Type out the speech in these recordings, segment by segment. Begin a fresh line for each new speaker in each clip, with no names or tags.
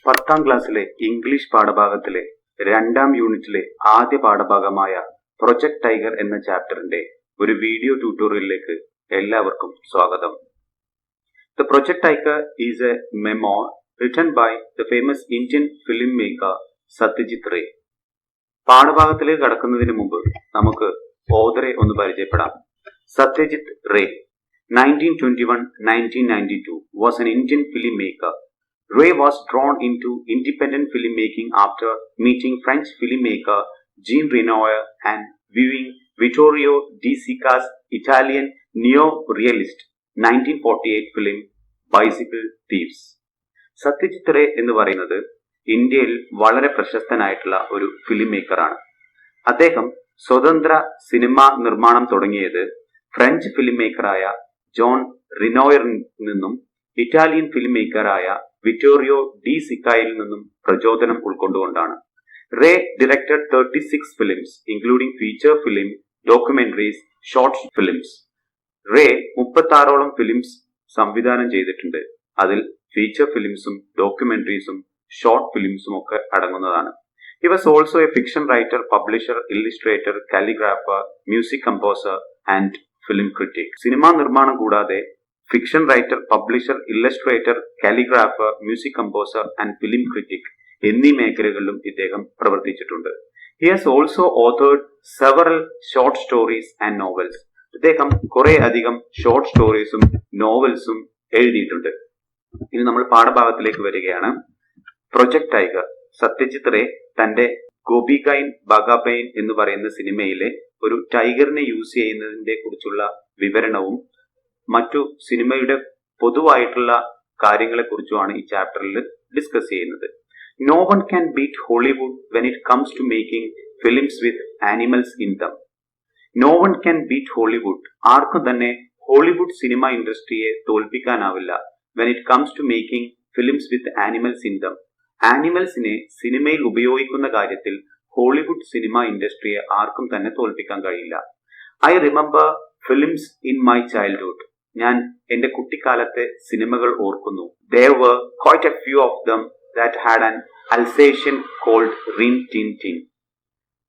10ാം ക്ലാസ്സിലെ ഇംഗ്ലീഷ് പാഠഭാഗത്തിലെ 2ാം യൂണിറ്റിലെ ആദ്യ പാഠഭാഗമായ പ്രൊജക്ട് ടൈഗർ എന്ന ചാപ്റ്ററിന്റെ ഒരു വീഡിയോ ട്യൂട്ടോറിയലിലേക്ക് എല്ലാവർക്കും സ്വാഗതം. The Project Tiger is a memoir written by the famous Indian filmmaker Satyajit Ray. പാഠഭാഗത്തിലേക്ക് കടക്കുന്നതിന് മുമ്പ് നമുക്ക് ഓഥറെ ഒന്ന് പരിചയപ്പെടാം. Satyajit Ray 1921-1992 was an Indian filmmaker. Ray was drawn into independent filmmaking after meeting French filmmaker Jean Renoir and viewing Vittorio De Sica's Italian neo-realist 1948 film Bicycle Thieves. Satyajit Ray എന്ന് പറയുന്നത് ഇന്ത്യയിൽ വളരെ പ്രശസ്തനായിട്ടുള്ള ഒരു ഫിലിം മേക്കറാണ്. അദ്ദേഹം സ്വതന്ത്ര സിനിമ നിർമ്മാണം തുടങ്ങിയത് ഫ്രഞ്ച് ഫിലിം മേക്കറായ ജോൺ റിനോയറിൽ നിന്നും ഇറ്റാലിയൻ ഫിലിം മേക്കറായ വിറ്റോറിയോ ഡി സിക്കായിൽ നിന്നും പ്രചോദനം ഉൾക്കൊണ്ടുകൊണ്ടാണ്. Ray directed 36 films including feature film, documentaries, short films. Ray 36ഓളം ഫിലിംസ് സംവിധാനം ചെയ്തിട്ടുണ്ട്. അതിൽ ഫീച്ചർ ഫിലിംസും ഡോക്യുമെന്ററീസും ഷോർട്ട് ഫിലിംസും ഒക്കെ അടങ്ങുന്നതാണ്. He was also a fiction writer, publisher, illustrator, calligrapher, music composer and film critic. Cinema നിർമ്മാണം കൂടാതെ fiction writer, publisher, Illustrator, calligrapher, music composer and film critic എന്നീ മേഖലകളിലും ഇദ്ദേഹം പ്രവർത്തിച്ചിട്ടുണ്ട്. He has also authored several short stories and novels. ഇദ്ദേഹം കുറെ അധികം short സ്റ്റോറീസും നോവൽസും എഴുതിയിട്ടുണ്ട്. ഇനി നമ്മൾ പാഠഭാഗത്തിലേക്ക് വരികയാണ്. Project tiger. സത്യജിത് റേ തന്റെ ഗോപികൈൻ ബഗാബൈൻ എന്ന് പറയുന്ന സിനിമയിലെ ഒരു ടൈഗറിനെ യൂസ് ചെയ്യുന്നതിനെ കുറിച്ചുള്ള വിവരണവും മറ്റു സിനിമയുടെ പൊതുവായിട്ടുള്ള കാര്യങ്ങളെ കുറിച്ചുമാണ് ഈ ചാപ്റ്ററിൽ ഡിസ്കസ് ചെയ്യുന്നത്. No one can beat Hollywood when it comes to making films with animals in them. No one can beat Hollywood. ആർക്കും തന്നെ ഹോളിവുഡ് സിനിമ ഇൻഡസ്ട്രിയെ തോൽപ്പിക്കാനാവില്ല when it comes to making films with animals in them. ആനിമൽസിനെ സിനിമയിൽ ഉപയോഗിക്കുന്ന കാര്യത്തിൽ Hollywood സിനിമ ഇൻഡസ്ട്രിയെ ആർക്കും തന്നെ തോൽപ്പിക്കാൻ കഴിയില്ല. I remember films in my childhood. ഞാൻ എന്റെ കുട്ടിക്കാലത്തെ സിനിമകൾ ഓർക്കുന്നു. There were quite a few of them that had an Alsatian called Rin Tin Tin.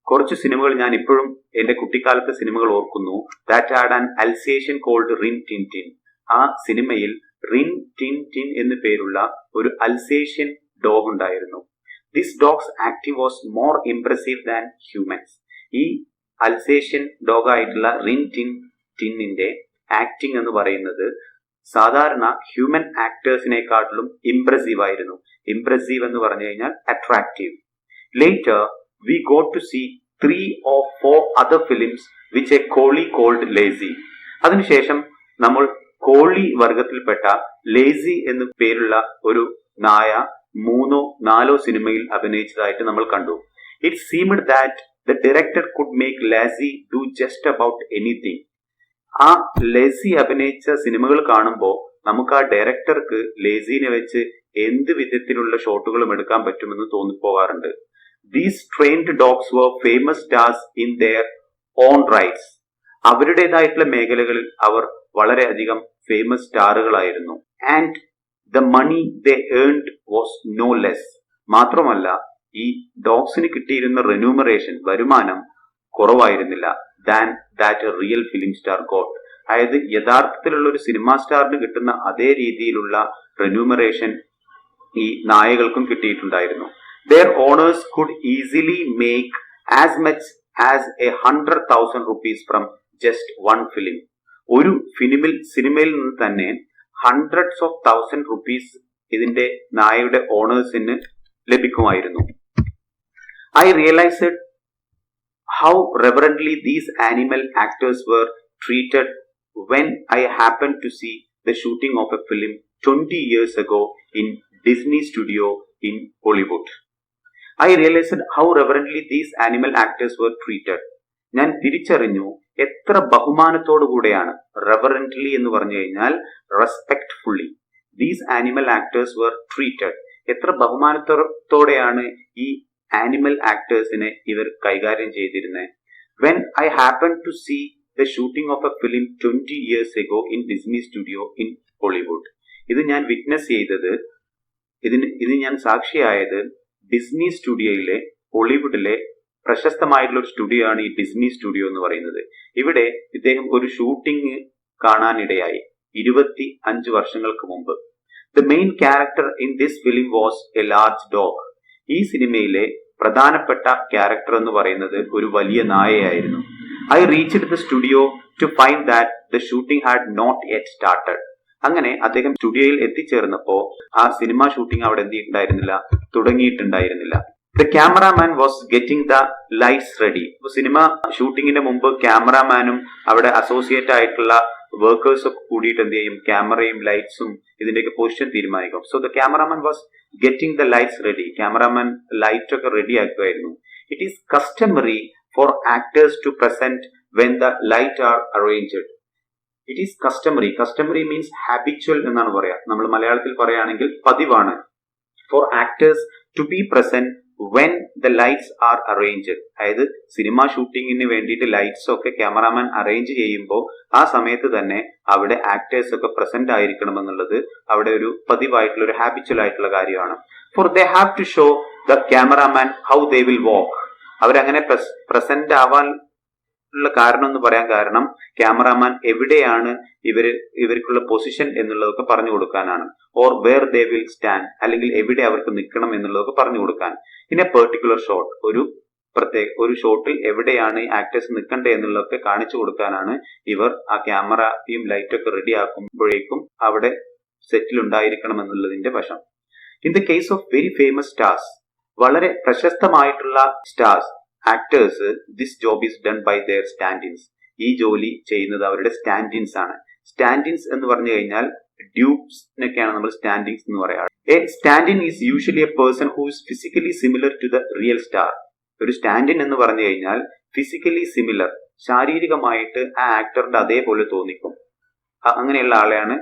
കുറച്ച് സിനിമകൾ ഞാൻ ഇപ്പോഴും എന്റെ കുട്ടിക്കാലത്തെ സിനിമകൾ ഓർക്കുന്നു. That had an Alsatian called Rin Tin Tin. ആ സിനിമയിൽ റിൻ ടിൻ ടിൻ എന്ന് പേരുള്ള ഒരു അൽസേഷ്യൻ ഡോഗ് ഉണ്ടായിരുന്നു. This dog's acting was more impressive than humans. ഈ അൽസേഷ്യൻ ഡോഗ് ആയിട്ടുള്ള റിൻ ടിൻ ടിന്നിന്റെ ആക്ടിംഗ് എന്ന് പറയുന്നത് സാധാരണ ഹ്യൂമൻ ആക്ടേഴ്സിനെക്കാട്ടിലും ഇംപ്രസീവ് ആയിരുന്നു. ഇംപ്രസീവ് എന്ന് പറഞ്ഞു കഴിഞ്ഞാൽ attractive. Later we got to see 3 or 4 other films which a collie called Lazy. അതിനുശേഷം നമ്മൾ കോളി വർഗത്തിൽപ്പെട്ട ലേസി എന്ന് പേരുള്ള ഒരു നായ 3-4 സിനിമയിൽ അഭിനയിച്ചതായിട്ട് നമ്മൾ കണ്ടു. It seemed that the director could make lassi do just about anything. ആ ലേസി അഭിനയിച്ച സിനിമകൾ കാണുമ്പോൾ നമുക്ക് ആ ഡയറക്ടർക്ക് ലേസിനെ വെച്ച് എന്ത് വിധത്തിലുള്ള ഷോട്ടുകളും എടുക്കാൻ പറ്റുമെന്ന് തോന്നിപ്പോകാറുണ്ട്. These trained dogs were famous stars in their own rights. അവരുടേതായിട്ടുള്ള മേഖലകളിൽ അവർ വളരെയധികം ഫേമസ് സ്റ്റാറുകളായിരുന്നു. And the money they earned was no less. മാത്രമല്ല ഈ ഡോഗ്സിന് കിട്ടിയിരുന്ന റെന്യൂമറേഷൻ, വരുമാനം കുറവായിരുന്നില്ല than that a real film star got. അതായത് യഥാർത്ഥത്തിലുള്ള ഒരു സിനിമാ സ്റ്റാറിന് കിട്ടുന്ന അതേ രീതിയിലുള്ള റെന്യൂമറേഷൻ ഈ നായകൾക്കും കിട്ടിയിട്ടുണ്ടായിരുന്നു. Their owners could easily make as much as 100,000 rupees from just one film. ഒരു സിനിമയിൽ നിന്ന് തന്നെ hundreds of thousand rupees ഇതിന്റെ നായയുടെ ഓണേഴ്സിന് ലഭിക്കുമായിരുന്നു. I realized how reverently these animal actors were treated when I happened to see the shooting of a film 20 years ago in Disney Studio in Hollywood. I realized how reverently these animal actors were treated. ഞാൻ തിരിച്ചറിഞ്ഞു എത്ര ബഹുമാനത്തോടു കൂടെയാണ്, റെവറന്റ്ലി എന്ന് പറഞ്ഞു കഴിഞ്ഞാൽ respectfully, these animal actors were treated. എത്ര ബഹുമാനത്തോടെയാണ് ഈ ആനിമൽ ആക്ടേഴ്സിനെ ഇവർ കൈകാര്യം ചെയ്തിരുന്നത്. When I happen to see the shooting of a film 20 years ago in Disney Studio in Hollywood. ഇത് ഞാൻ വിറ്റ്നസ് ചെയ്തത് ഇത് ഞാൻ സാക്ഷിയായത് ഡിസ്നി സ്റ്റുഡിയോയിലെ, ഹോളിവുഡിലെ പ്രശസ്തമായിട്ടുള്ള ഒരു സ്റ്റുഡിയോ ആണ് ഈ ഡിസ്നി സ്റ്റുഡിയോ എന്ന് പറയുന്നത്. ഇവിടെ ഇദ്ദേഹം ഒരു ഷൂട്ടിംഗ് കാണാനിടയായി 25 വർഷങ്ങൾക്ക് മുമ്പ്. The main character in this film was a large dog. ഈ സിനിമയിലെ പ്രധാനപ്പെട്ട ക്യാരക്ടർ എന്ന് പറയുന്നത് ഒരു വലിയ നായയായിരുന്നു. I reached the studio to find that the shooting had not yet started. അങ്ങനെ അദ്ദേഹം സ്റ്റുഡിയോയിൽ എത്തിച്ചേർന്നപ്പോ ആ സിനിമ ഷൂട്ടിംഗ് അവിടെ തുടങ്ങിയിട്ടുണ്ടായിരുന്നില്ല. The cameraman was getting the lights ready. സിനിമ ഷൂട്ടിങ്ങിന്റെ മുമ്പ് ക്യാമറാമാനും അവിടെ അസോസിയേറ്റ് ആയിട്ടുള്ള വർക്കേഴ്സ് ഒക്കെ കൂടിയിട്ട് എന്ത് ചെയ്യും, ക്യാമറയും ലൈറ്റ്സും ഇതിന്റെയൊക്കെ പൊസിഷൻ തീരുമാനിക്കും. So the cameraman was getting the lights ready. Cameraman light ഒക്കെ റെഡി ആക്കുമായിരുന്നു. It is customary for actors to present when the light are arranged. It is customary. Customary means habitual എന്നാണ് പറയാ. നമ്മൾ മലയാളത്തിൽ പറയുകയാണെങ്കിൽ പതിവാണ്. For actors to be present when the lights are arranged. അതായത് സിനിമ ഷൂട്ടിങ്ങിന് വേണ്ടിയിട്ട് ലൈറ്റ്സ് ഒക്കെ ക്യാമറാമാൻ അറേഞ്ച് ചെയ്യുമ്പോൾ ആ സമയത്ത് തന്നെ അവിടെ ആക്ടേഴ്സ് ഒക്കെ പ്രസന്റ് ആയിരിക്കണം എന്നുള്ളത് അവിടെ ഒരു പതിവായിട്ടുള്ള ഒരു ഹാബിച്വൽ ആയിട്ടുള്ള കാര്യമാണ്. For they have to show the cameraman how they will walk. അവരങ്ങനെ പ്രസന്റ് ആവാൻ ഉള്ള കാരണം എന്ന് പറയാൻ കാരണം ക്യാമറാമാൻ എവിടെയാണ് ഇവർക്കുള്ള പൊസിഷൻ എന്നുള്ളതൊക്കെ പറഞ്ഞു കൊടുക്കാനാണ്. Or where they will stand, അല്ലെങ്കിൽ എവിടെ അവർക്ക് നിൽക്കണം എന്നുള്ളതൊക്കെ പറഞ്ഞു കൊടുക്കാൻ. ഇൻ എ പെർട്ടിക്കുലർ ഷോട്ട്, ഒരു ഷോട്ടിൽ എവിടെയാണ് ആക്ടേഴ്സ് നിൽക്കേണ്ടത് എന്നുള്ളതൊക്കെ കാണിച്ചു കൊടുക്കാനാണ് ഇവർ ആ ക്യാമറയും ലൈറ്റൊക്കെ റെഡി ആക്കുമ്പോഴേക്കും അവിടെ സെറ്റിൽ ഉണ്ടായിരിക്കണം എന്നുള്ളതിന്റെ വശം. In the case of very famous stars, വളരെ പ്രശസ്തമായിട്ടുള്ള stars, actors, this job is done by their standins. ഈ ജോലി ചെയ്യുന്നത് അവരുടെ സ്റ്റാൻഡിൻസ് ആണ്. സ്റ്റാൻഡിൻസ് എന്ന് പറഞ്ഞു കഴിഞ്ഞാൽ ഡ്യൂപ്സിനൊക്കെയാണ് നമ്മൾ സ്റ്റാൻഡിൻസ് എന്ന് പറയാറ്. A standin is usually a person who is physically similar to the real star. ഒരു സ്റ്റാൻഡിൻ എന്ന് പറഞ്ഞു കഴിഞ്ഞാൽ ഫിസിക്കലി സിമിലർ, ശാരീരികമായിട്ട് ആ ആക്ടറിന്റെ അതേപോലെ തോന്നിക്കും. അങ്ങനെയുള്ള ആളെയാണ്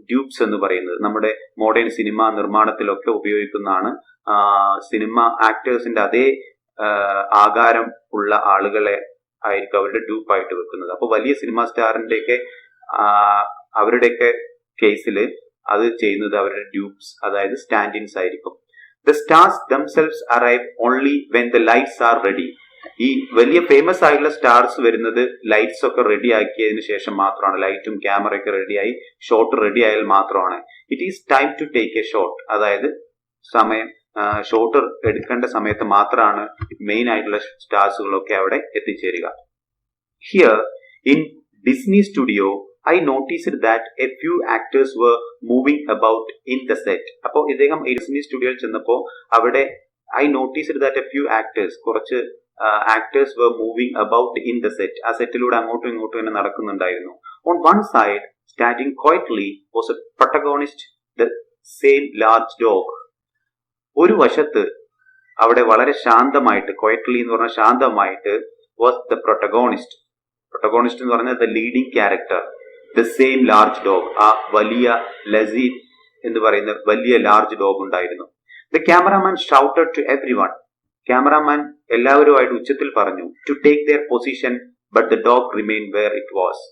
ഡ്യൂപ്സ് എന്ന് പറയുന്നത്. നമ്മുടെ മോഡേൺ സിനിമ നിർമ്മാണത്തിലൊക്കെ ഉപയോഗിക്കുന്നതാണ്. സിനിമ ആക്ടേഴ്സിന്റെ അതേ ആകാരം ഉള്ള ആളുകളെ ആയിരിക്കും അവരുടെ ഡ്യൂപ്പായിട്ട് വെക്കുന്നത്. അപ്പൊ വലിയ സിനിമ സ്റ്റാറിന്റെയൊക്കെ അവരുടെയൊക്കെ കേസിൽ അത് ചെയ്യുന്നത് അവരുടെ ഡ്യൂപ്സ്, അതായത് സ്റ്റാൻഡിൻസ് ആയിരിക്കും. The stars themselves arrive only when the lights are ready. ഈ വലിയ ഫേമസ് ആയിട്ടുള്ള സ്റ്റാർസ് വരുന്നത് ലൈറ്റ്സ് ഒക്കെ റെഡി ആക്കിയതിനു ശേഷം മാത്രമാണ്. ലൈറ്റും ക്യാമറയൊക്കെ റെഡിയായി ഷോട്ട് റെഡി ആയാൽ മാത്രമാണ്. It is time to take a shot, അതായത് ഷോട്ട് എടുക്കേണ്ട സമയത്ത് മാത്രമാണ് മെയിൻ ആയിട്ടുള്ള സ്റ്റാർസുകളൊക്കെ അവിടെ എത്തിച്ചേരുക. Here in Disney studio I noticed that a few actors were moving about in the set. അപ്പോൾ ഇദ്ദേഹം ഡിസ്നി സ്റ്റുഡിയോയിൽ ചെന്നപ്പോൾ അവിടെ I noticed that a few actors, കുറച്ച് actors were moving about in the set. ആ സെറ്റിലൂടെ അങ്ങോട്ടും ഇങ്ങോട്ടും തന്നെ നടക്കുന്നുണ്ടായിരുന്നു. On one side standing quietly was A protagonist, the same large dog. ഒരു വശത്ത് അവിടെ വളരെ ശാന്തമായിട്ട്, ക്വയറ്റ്ലി എന്ന് പറഞ്ഞാൽ ശാന്തമായിട്ട്, വാസ് ദ പ്രൊട്ടഗോണിസ്റ്റ്. പ്രൊട്ടഗോണിസ്റ്റ് എന്ന് പറഞ്ഞാൽ the leading character, the same large dog. ആ വലിയ ലസീൻ എന്ന് പറയുന്ന വലിയ ലാർജ് ഡോഗ് ഉണ്ടായിരുന്നു. The cameraman shouted to everyone. Cameraman എല്ലാവരുമായിട്ട് ഉച്ചത്തിൽ പറഞ്ഞു, to take their position but the dog remain where it was.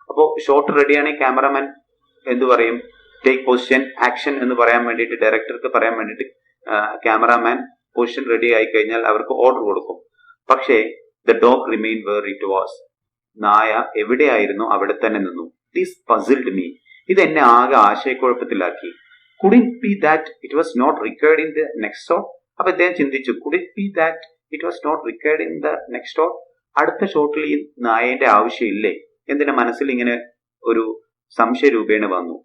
അപ്പോൾ ഷോട്ട് റെഡിയാണെങ്കിൽ ക്യാമറാമാൻ എന്ത് പറയും, ടേക്ക് പൊസിഷൻ, ആക്ഷൻ എന്ന് പറയാൻ വേണ്ടിയിട്ട്, ഡയറക്ടർക്ക് പറയാൻ വേണ്ടിയിട്ട് ക്യാമറാമാൻ പൊസിഷൻ റെഡി ആയി കഴിഞ്ഞാൽ അവർക്ക് ഓർഡർ കൊടുക്കും. പക്ഷേ the dog remain where it was. നായ എവിടെയായിരുന്നു അവിടെ തന്നെ നിന്നു. This puzzled me. ഇത് എന്നെ ആകെ ആശയക്കുഴപ്പത്തിലാക്കി. Could it be that it was not required in the next shot? അപ്പൊ ഇദ്ദേഹം ചിന്തിച്ചു, could it be that it was not required in the next shot? അടുത്ത ഷോട്ടിൽ ഈ നായന്റെ ആവശ്യമില്ലേ? എന്തിനാ മനസ്സിൽ ഇങ്ങനെ ഒരു സംശയ രൂപേണ വന്നു.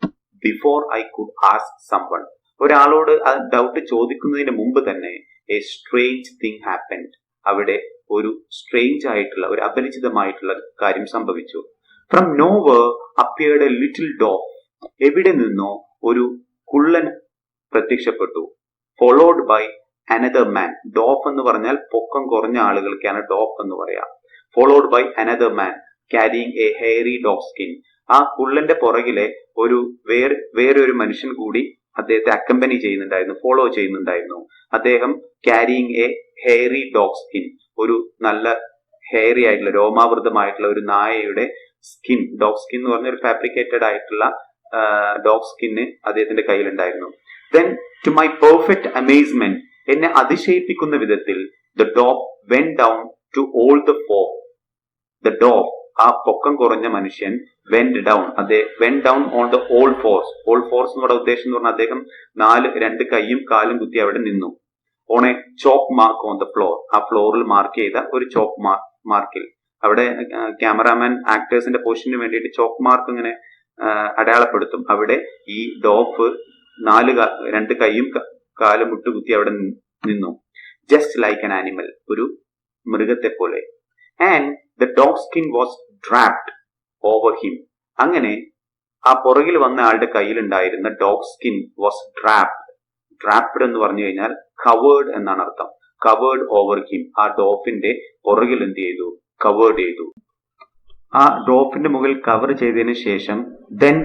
Before I could ask someone, ഒരാളോട് ആ ഡൗട്ട് ചോദിക്കുന്നതിന് മുമ്പ് തന്നെ എ സ്ട്രേഞ്ച് തിങ് ഹാപ്പൻഡ്. അവിടെ ഒരു സ്ട്രേഞ്ച് ആയിട്ടുള്ള, ഒരു അപരിചിതമായിട്ടുള്ള കാര്യം സംഭവിച്ചു. From nowhere appeared a little dog. എവിടെ നിന്നോ ഒരു കുള്ളൻ പ്രത്യക്ഷപ്പെട്ടു. Followed by another man. Dwarf എന്ന് പറഞ്ഞാൽ പൊക്കം കുറഞ്ഞ ആളുകൾക്കാണ് ഡോഫ് എന്ന് പറയാം. Followed by another man carrying a hairy dog skin. ആ കുള്ളന്റെ പുറകിലെ വേറൊരു മനുഷ്യൻ കൂടി അദ്ദേഹത്തെ അക്കമ്പനി ചെയ്യുന്നുണ്ടായിരുന്നു, ഫോളോ ചെയ്യുന്നുണ്ടായിരുന്നു. അദ്ദേഹം carrying a hairy dog skin, ഒരു നല്ല ഹെയറി ആയിട്ടുള്ള, രോമാവൃതമായിട്ടുള്ള ഒരു നായയുടെ സ്കിൻ. ഡോഗ് സ്കിൻ എന്ന് പറഞ്ഞ ഒരു ഫാബ്രിക്കേറ്റഡ് ആയിട്ടുള്ള ഡോഗ് സ്കിന്ന് അദ്ദേഹത്തിന്റെ കയ്യിലുണ്ടായിരുന്നു. Then, to my perfect amazement, എന്നെ അതിശയിപ്പിക്കുന്ന വിധത്തിൽ the dog went down to all the four. The dog, ആ പൊക്കം കുറഞ്ഞ മനുഷ്യൻ, went down on the all fours. All fours എന്നുള്ള ഉദ്ദേശം എന്ന് പറഞ്ഞാൽ അദ്ദേഹം രണ്ട് കൈയും കാലും കുത്തി അവിടെ നിന്നു. On a chalk mark on the floor, ആ ഫ്ലോറിൽ മാർക്ക് ചെയ്ത ഒരു ചോക്ക് മാർക്കിൽ. അവിടെ ക്യാമറാമാൻ ആക്ടേഴ്സിന്റെ പൊസിഷന് വേണ്ടിയിട്ട് ചോക്ക് മാർക്ക് ഇങ്ങനെ അടയാളപ്പെടുത്തും. അവിടെ ഈ ഡോഗ് രണ്ട് കൈയും കാലും മുട്ടുകുത്തി അവിടെ നിന്നു. ജസ്റ്റ് ലൈക്ക് an animal, ഒരു മൃഗത്തെ പോലെ. And the dog skin was draped over him. അങ്ങനെ ആ പുറകിൽ വന്ന ആളുടെ കയ്യിലുണ്ടായിരുന്ന ഡോഗ് സ്കിൻ വാസ് ഡ്രാപ്ഡ് എന്ന് പറഞ്ഞു കഴിഞ്ഞാൽ കവേർഡ് എന്നാണ് അർത്ഥം. കവേർഡ് ഓവർ ഹിം, ആ ഡോഫിന്റെ പുറകിൽ എന്ത് ചെയ്തു? കവേർഡ് ചെയ്തു. ആ ഡോഫിന്റെ മുകളിൽ കവർ ചെയ്തതിന് ശേഷം then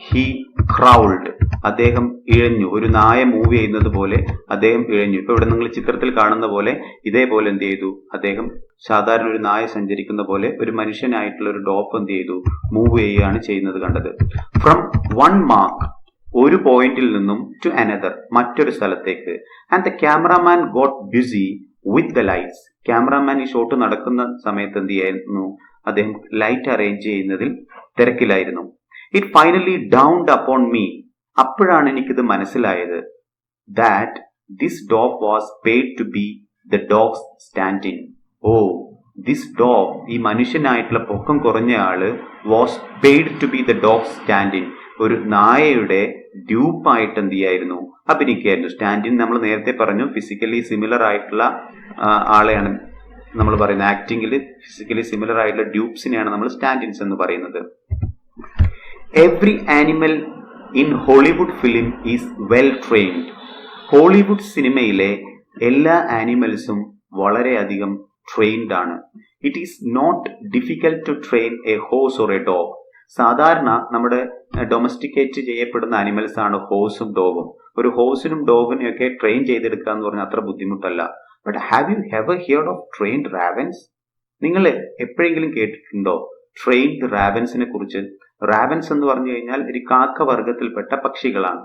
he growled, അദ്ദേഹം ഇഴഞ്ഞു. ഒരു നായ മൂവ് ചെയ്യുന്നത് പോലെ അദ്ദേഹം ഇഴഞ്ഞു. ഇപ്പൊ ഇവിടെ നിങ്ങൾ ചിത്രത്തിൽ കാണുന്ന പോലെ ഇതേപോലെ എന്ത് ചെയ്തു? അദ്ദേഹം സാധാരണ ഒരു നായ സഞ്ചരിക്കുന്ന പോലെ ഒരു മനുഷ്യനായിട്ടുള്ള ഒരു ഡോഫ് എന്ത് ചെയ്തു? മൂവ് ചെയ്യുകയാണ് ചെയ്യുന്നത് കണ്ടത്. ഫ്രം വൺ മാർക്ക്, ഒരു പോയിന്റിൽ നിന്നും ടു അനദർ, മറ്റൊരു സ്ഥലത്തേക്ക്. And the cameraman got busy with the lights. Cameraman ഈ ഷോട്ട് നടക്കുന്ന സമയത്ത് എന്ത് ചെയ്യായിരുന്നു? അദ്ദേഹം ലൈറ്റ് അറേഞ്ച് ചെയ്യുന്നതിൽ തിരക്കിലായിരുന്നു. It finally dawned upon me, അപ്പോഴാണ് എനിക്കിത് മനസ്സിലായത്. That this dog was paid to be the dog's standing. Oh, this dog, ഈ മനുഷ്യനായിട്ടുള്ള പൊക്കം കുറഞ്ഞ ആള്, was paid to be the dog's standing, ഒരു നായയുടെ ഡ്യൂപ്പായിട്ട് എന്ത് ചെയ്യായിരുന്നു? അഭിനയിക്കുകയായിരുന്നു. സ്റ്റാൻഡിൻ നമ്മൾ നേരത്തെ പറഞ്ഞു ഫിസിക്കലി സിമിലർ ആയിട്ടുള്ള ആളെയാണ് നമ്മൾ പറയുന്നത്. ആക്ടിങ്ങിൽ ഫിസിക്കലി സിമിലർ ആയിട്ടുള്ള ഡ്യൂപ്സിനെയാണ് നമ്മൾ സ്റ്റാൻഡിൻസ് എന്ന് പറയുന്നത്. Every animal in Hollywood film is well trained. Hollywood സിനിമയിലെ എല്ലാ ആനിമൽസും വളരെയധികം ട്രെയിൻഡ് ആണ്. It is not difficult to train a horse or a dog. സാധാരണ നമ്മുടെ ഡൊമസ്റ്റിക്കേറ്റ് ചെയ്യപ്പെടുന്ന ആനിമൽസ് ആണ് ഹോഴ്സും ഡോഗും. ഒരു ഹോഴ്സിനും ഡോഗിനും ഒക്കെ ട്രെയിൻ ചെയ്തെടുക്കുക എന്ന് പറഞ്ഞാൽ അത്ര ബുദ്ധിമുട്ടല്ല. But have you ever heard of trained ravens? നിങ്ങൾ എപ്പോഴെങ്കിലും കേട്ടിട്ടുണ്ടോ ട്രെയിൻഡ് റാവൻസിനെ കുറിച്ച്? റാവൻസ് എന്ന് പറഞ്ഞു കഴിഞ്ഞാൽ ഒരു കാക്ക വർഗത്തിൽപ്പെട്ട പക്ഷികളാണ്.